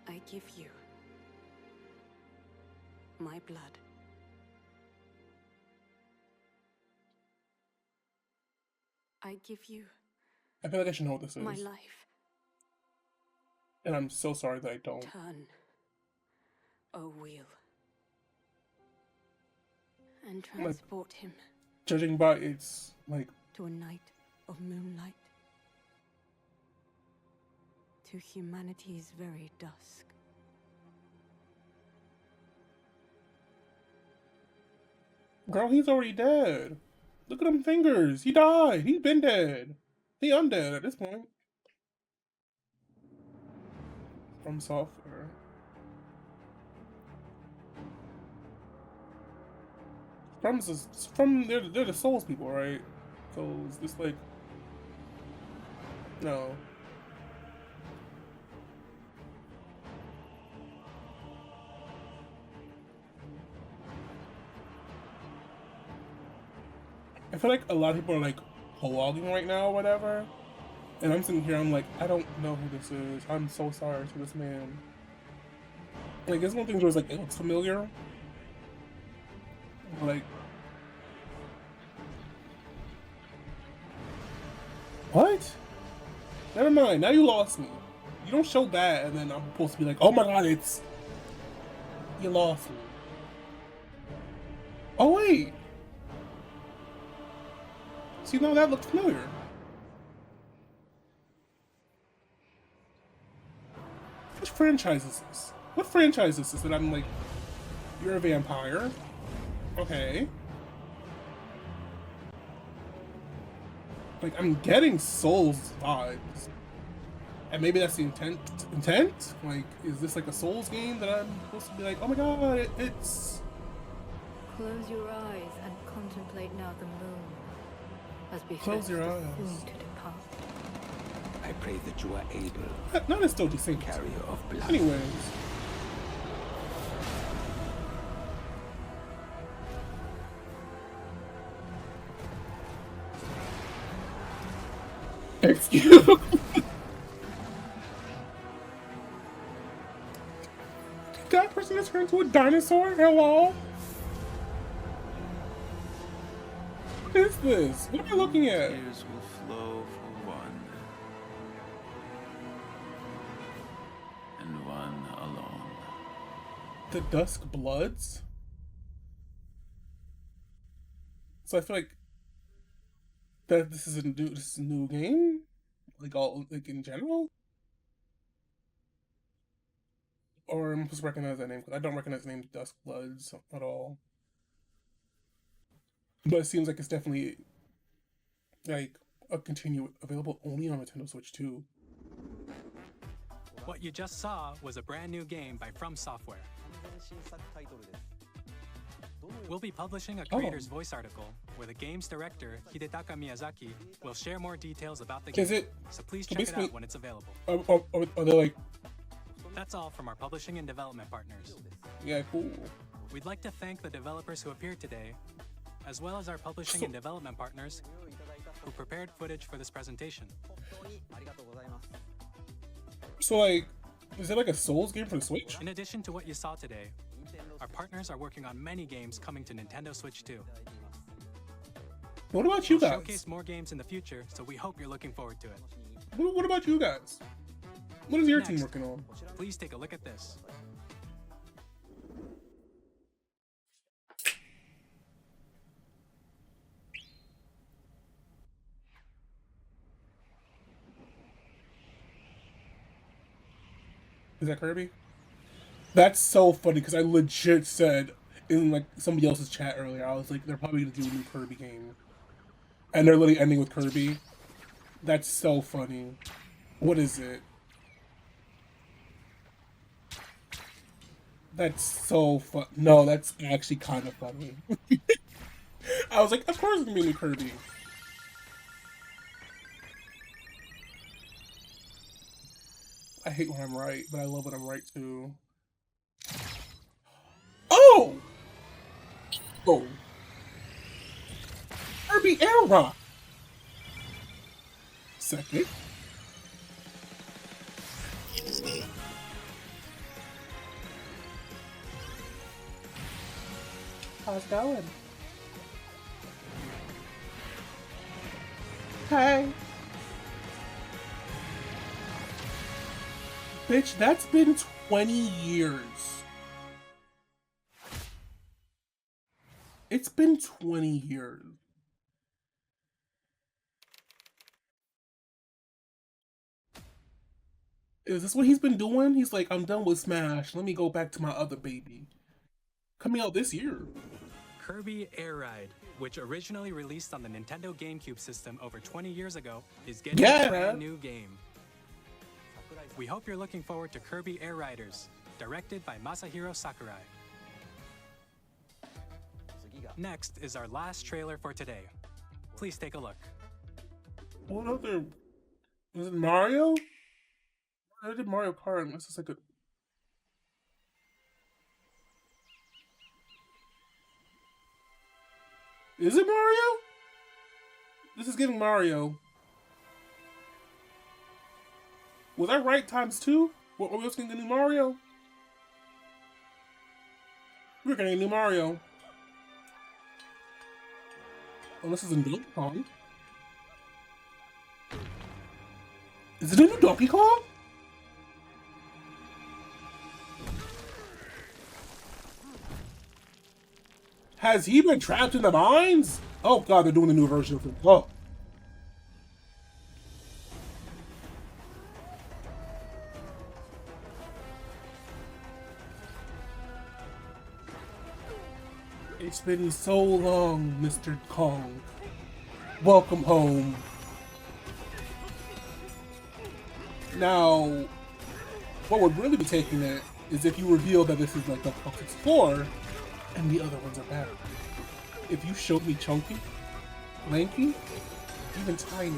I give you my blood. I give you I feel like I should know what this is. my life. And I'm so sorry that I don't. Turn a wheel and transport him Judging by its like to a night of moonlight, to humanity's very dusk. girl, he's already dead. Look at them fingers. He died. He's been dead. He undead at this point. From software. They're the Souls people, right? So is this like no. I feel like a lot of people are like prologuing right now or whatever. And I'm sitting here, I'm like, I don't know who this is. I'm so sorry to this man. And I guess one thing was like, it looks familiar. Like, what? Never mind, now you lost me. You don't show that, and then I'm supposed to be like, oh my god, it's... You lost me. Oh wait! See, now that looks familiar. Which franchise is this? What franchise is this that I'm like, you're a vampire? Okay. Like, I'm getting Souls vibes. And maybe that's the intent? Like, is this like a Souls game that I'm supposed to be like, oh my god, it's... Close your eyes and contemplate now the moon, as Close your eyes. soon to depart. I pray that you are able. Not as still decent. Carrier of blood. Anyways. Excuse me. That person has turned into a dinosaur? Hello? What is this? What am I looking at? Tears will flow for one, and one alone. The Dusk Bloods? So I feel like that this is a new game? Like all like in general? Or I'm supposed to recognize that name, because I don't recognize the name Dusk Bloods at all. But it seems like it's definitely like available only on Nintendo Switch 2. What you just saw was a brand new game by From Software. We'll be publishing a creator's voice article where the game's director, Hidetaka Miyazaki, will share more details about the game. So please check it out when it's available. Are they like... That's all from our publishing and development partners. Yeah, cool. We'd like to thank the developers who appeared today, as well as our publishing and development partners who prepared footage for this presentation. So like, is it like a Souls game for the Switch? In addition to what you saw today, our partners are working on many games coming to Nintendo Switch 2. What about you We'll guys? showcase more games in the future, so we hope you're looking forward to it. What about you guys? What is your Next, team working on? Please take a look at this. Is that Kirby? That's so funny because I legit said in like somebody else's chat earlier, I was like, they're probably gonna do a new Kirby game, and they're literally ending with Kirby. That's so funny. What is it? That's so fun. No, that's actually kind of funny. I was like, of course it's gonna be a new Kirby. I hate when I'm right, but I love when I'm right too. Oh! Oh. Kirby Air Rock. Second. How's it going? Hey. Bitch, that's been 20 years. It's been 20 years. Is this what he's been doing? He's like, I'm done with Smash. Let me go back to my other baby. Coming out this year. Kirby Air Ride, which originally released on the Nintendo GameCube system over 20 years ago, is getting a brand new game. We hope you're looking forward to Kirby Air Riders, directed by Masahiro Sakurai. Next is our last trailer for today. Please take a look. What other... Was it Mario? I did Mario Kart. This is like a... Is it Mario? This is giving Mario. Was I right times 2? What were we getting the new Mario? We're getting a new Mario. Oh, this is a Donkey Kong. Is it a new Donkey Kong? Has he been trapped in the mines? Oh god, they're doing a new version of him. Oh. It's been so long, Mr. Kong. Welcome home. Now, what would really be taking it is if you reveal that this is like the Fox Explorer and the other ones are better. If you showed me chunky, lanky, even tiny,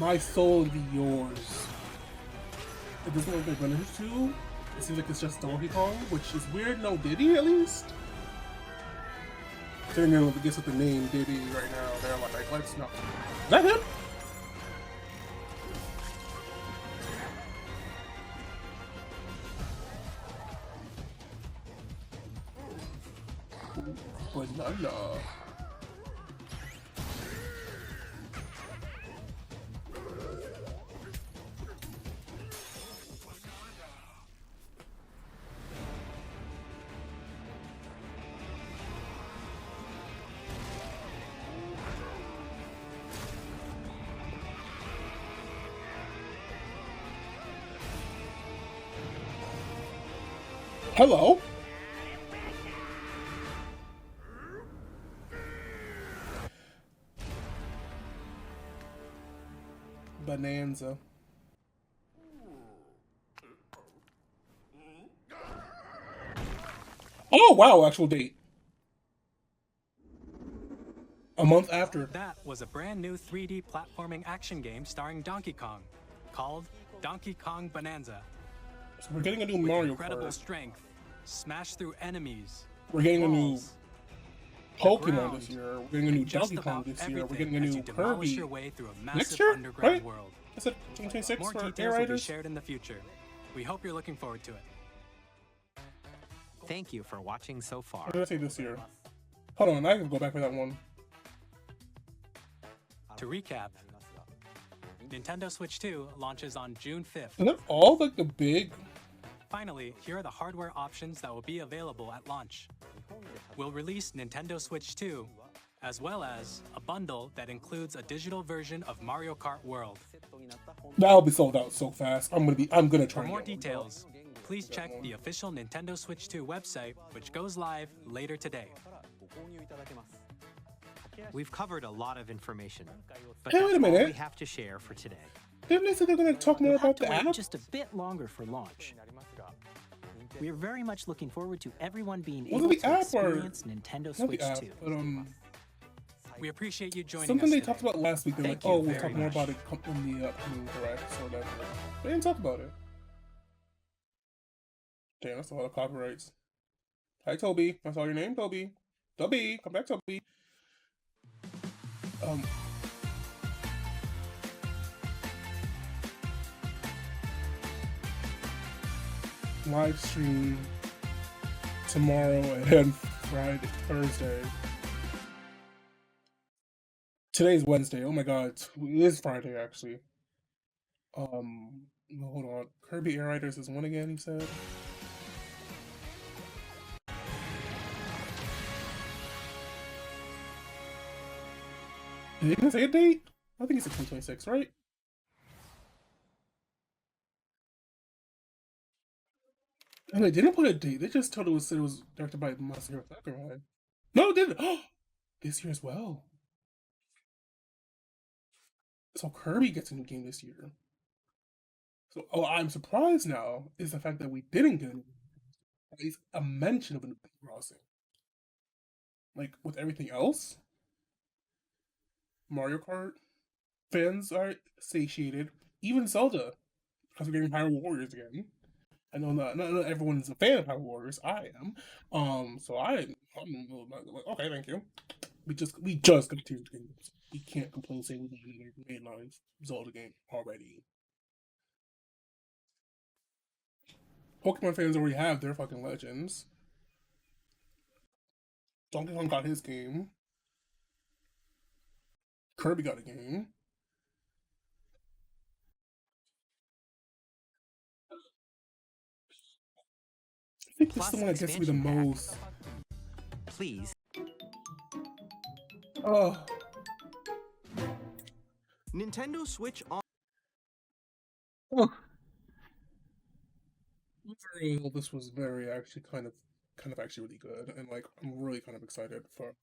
my soul would be yours. It doesn't look like they're gonna do. It seems like it's just Donkey Kong, which is weird. No Diddy, at least. They're gonna guess with the name Diddy right now. They're like, let's not. Is that him? Banana. Hello? Bonanza. Oh, wow, actual date. A month after. That was a brand new 3D platforming action game starring Donkey Kong, called Donkey Kong Bonanza. So we're getting a new With Mario incredible Kart. strength, smash through enemies. We're getting a new walls, Pokemon ground, this year. We're getting a new just Donkey Kong about this year. We're everything getting a as new you demolish Kirby. your way through a Next massive year, underground right? world. I said 2026 More for details Air will be Riders. shared in the future. We hope you're looking forward to it. Thank you for watching so far. What did I say this year? Hold on, I can go back for that one. To recap, Nintendo Switch 2 launches on June 5th. Isn't that all like the big? Finally, here are the hardware options that will be available at launch. We'll release Nintendo Switch 2, as well as a bundle that includes a digital version of Mario Kart World. That'll be sold out so fast. I'm gonna try. For more and get one. details, please check the official Nintendo Switch 2 website, which goes live later today. We've covered a lot of information, but Hey, wait a that's all minute. we have to share for today. Didn't they say they're gonna talk more You'll about have to the wait app? just a bit longer for launch. We're very much looking forward to everyone being Wasn't able the to app or experience Nintendo not Switch the app, 2. but We appreciate you joining something us they today. talked about last week. They're like, Thank you oh, we'll very talk more much. about it in the upcoming direct or whatever. They didn't talk about it. Damn, that's a lot of copyrights. Hi, Toby. I saw your name, Toby. Toby, come back, Toby. Live stream tomorrow and Friday, Thursday. Today's Wednesday. Oh my god, it is Friday actually. Hold on. Kirby Air Riders is one again. He said. Did he even say a date? I think it's 2026, right? And they didn't put a date. They just told it was directed by Masahiro Sakurai. No, it didn't. This year as well. So Kirby gets a new game this year. So, I'm surprised now is the fact that we didn't get at least a mention of a new crossing. Like with everything else, Mario Kart fans are satiated. Even Zelda, because we're getting Hyrule Warriors again. I know not everyone's a fan of Hyrule Warriors. I am. So I'm okay. Thank you. We just got Tears of the Kingdom. We can't complain saying we got another mainline Zelda game already. Pokemon fans already have their fucking legends. Donkey Kong got his game. Kirby got a game. I think this is the one that gets me the most. Please. Oh. Nintendo Switch on. Oh. Overall, this was very actually kind of actually really good, and like I'm really kind of excited for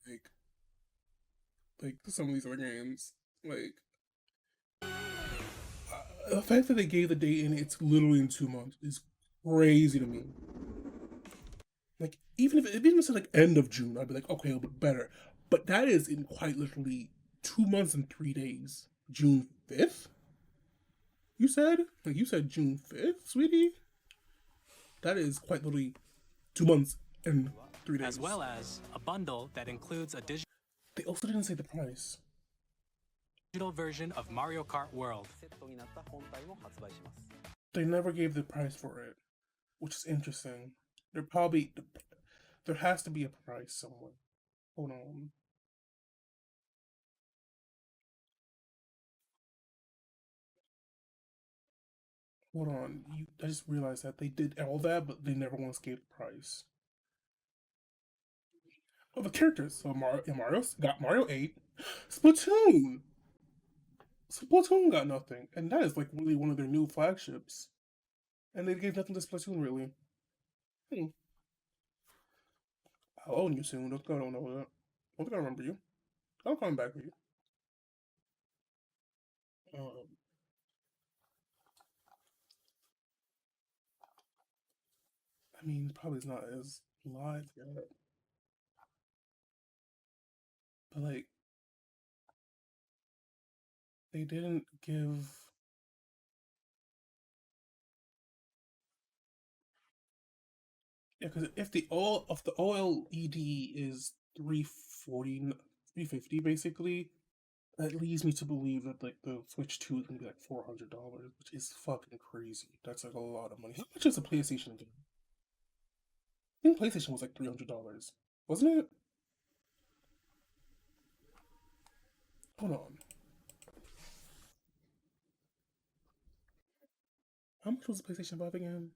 like some of these other games. Like the fact that they gave the date and it's literally in 2 months is crazy to me. Like even if it said like end of June, I'd be like, okay, a bit better. But that is in quite literally 2 months and 3 days. June 5th? You said? Like you said June 5th, sweetie? That is quite literally 2 months and 3 days. As well as a bundle that includes a digital. They also didn't say the price. Digital version of Mario Kart World. They never gave the price for it, which is interesting. There has to be a price somewhere. Hold on. Hold on. I just realized that they did all that, but they never once gave the price. Oh, the characters. So Mario got Mario 8. Splatoon got nothing. And that is like really one of their new flagships. And they gave nothing to Splatoon, really. I'll own you soon. Don't know that. I think I remember you. I'm coming back for you. I mean, probably it's not as live yet. But like, they didn't give. Yeah, because if the OLED is 340, 350 basically, that leads me to believe that like the Switch 2 is gonna be like $400, which is fucking crazy. That's like a lot of money. How much is a PlayStation game? I think PlayStation was like $300, wasn't it? Hold on. How much was the PlayStation 5 again?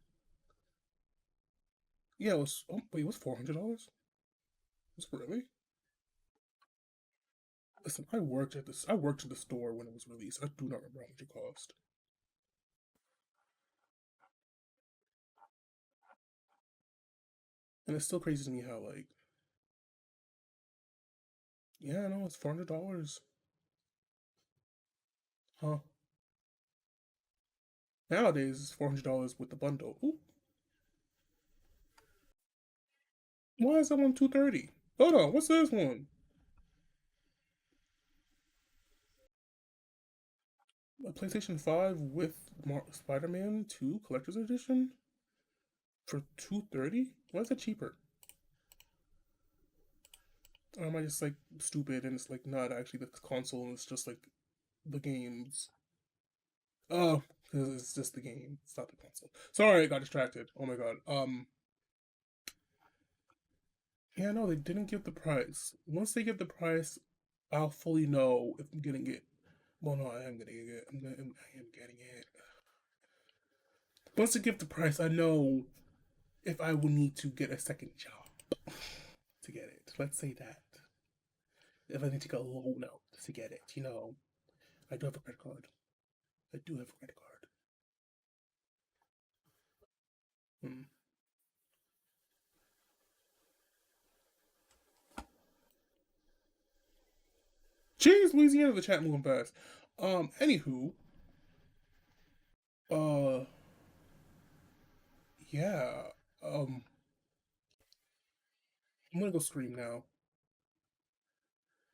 Yeah, it was. Oh, wait, it was $400. Was it really? Listen, I worked at the store when it was released. I do not remember how much it cost. And it's still crazy to me how like, yeah, no, it's $400. Huh? Nowadays, it's $400 with the bundle. Ooh. Why is that one $230? Hold on, what's this one? A PlayStation 5 with Spider-Man 2 Collector's Edition for $230? Why is it cheaper? Or am I just like stupid and it's like not actually the console and it's just like the games? Oh, because it's just the game. It's not the console. Sorry, I got distracted. Oh my god. Yeah, no, they didn't give the price. Once they give the price, I'll fully know if I'm getting it. Well, no, I am getting it. I am getting it. Once they give the price, I know if I will need to get a second job to get it. Let's say that. If I need to get a loan out to get it, you know. I do have a credit card. I do have a credit card. Jeez, Louisiana, the chat moving fast. Anywho. Yeah. I'm gonna go stream now.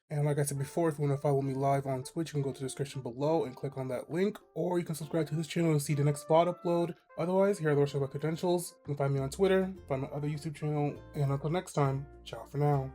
And like I said before, if you want to follow me live on Twitch, you can go to the description below and click on that link, or you can subscribe to this channel to see the next VOD upload. Otherwise, here are the rest of my credentials. You can find me on Twitter, find my other YouTube channel, and until next time, ciao for now.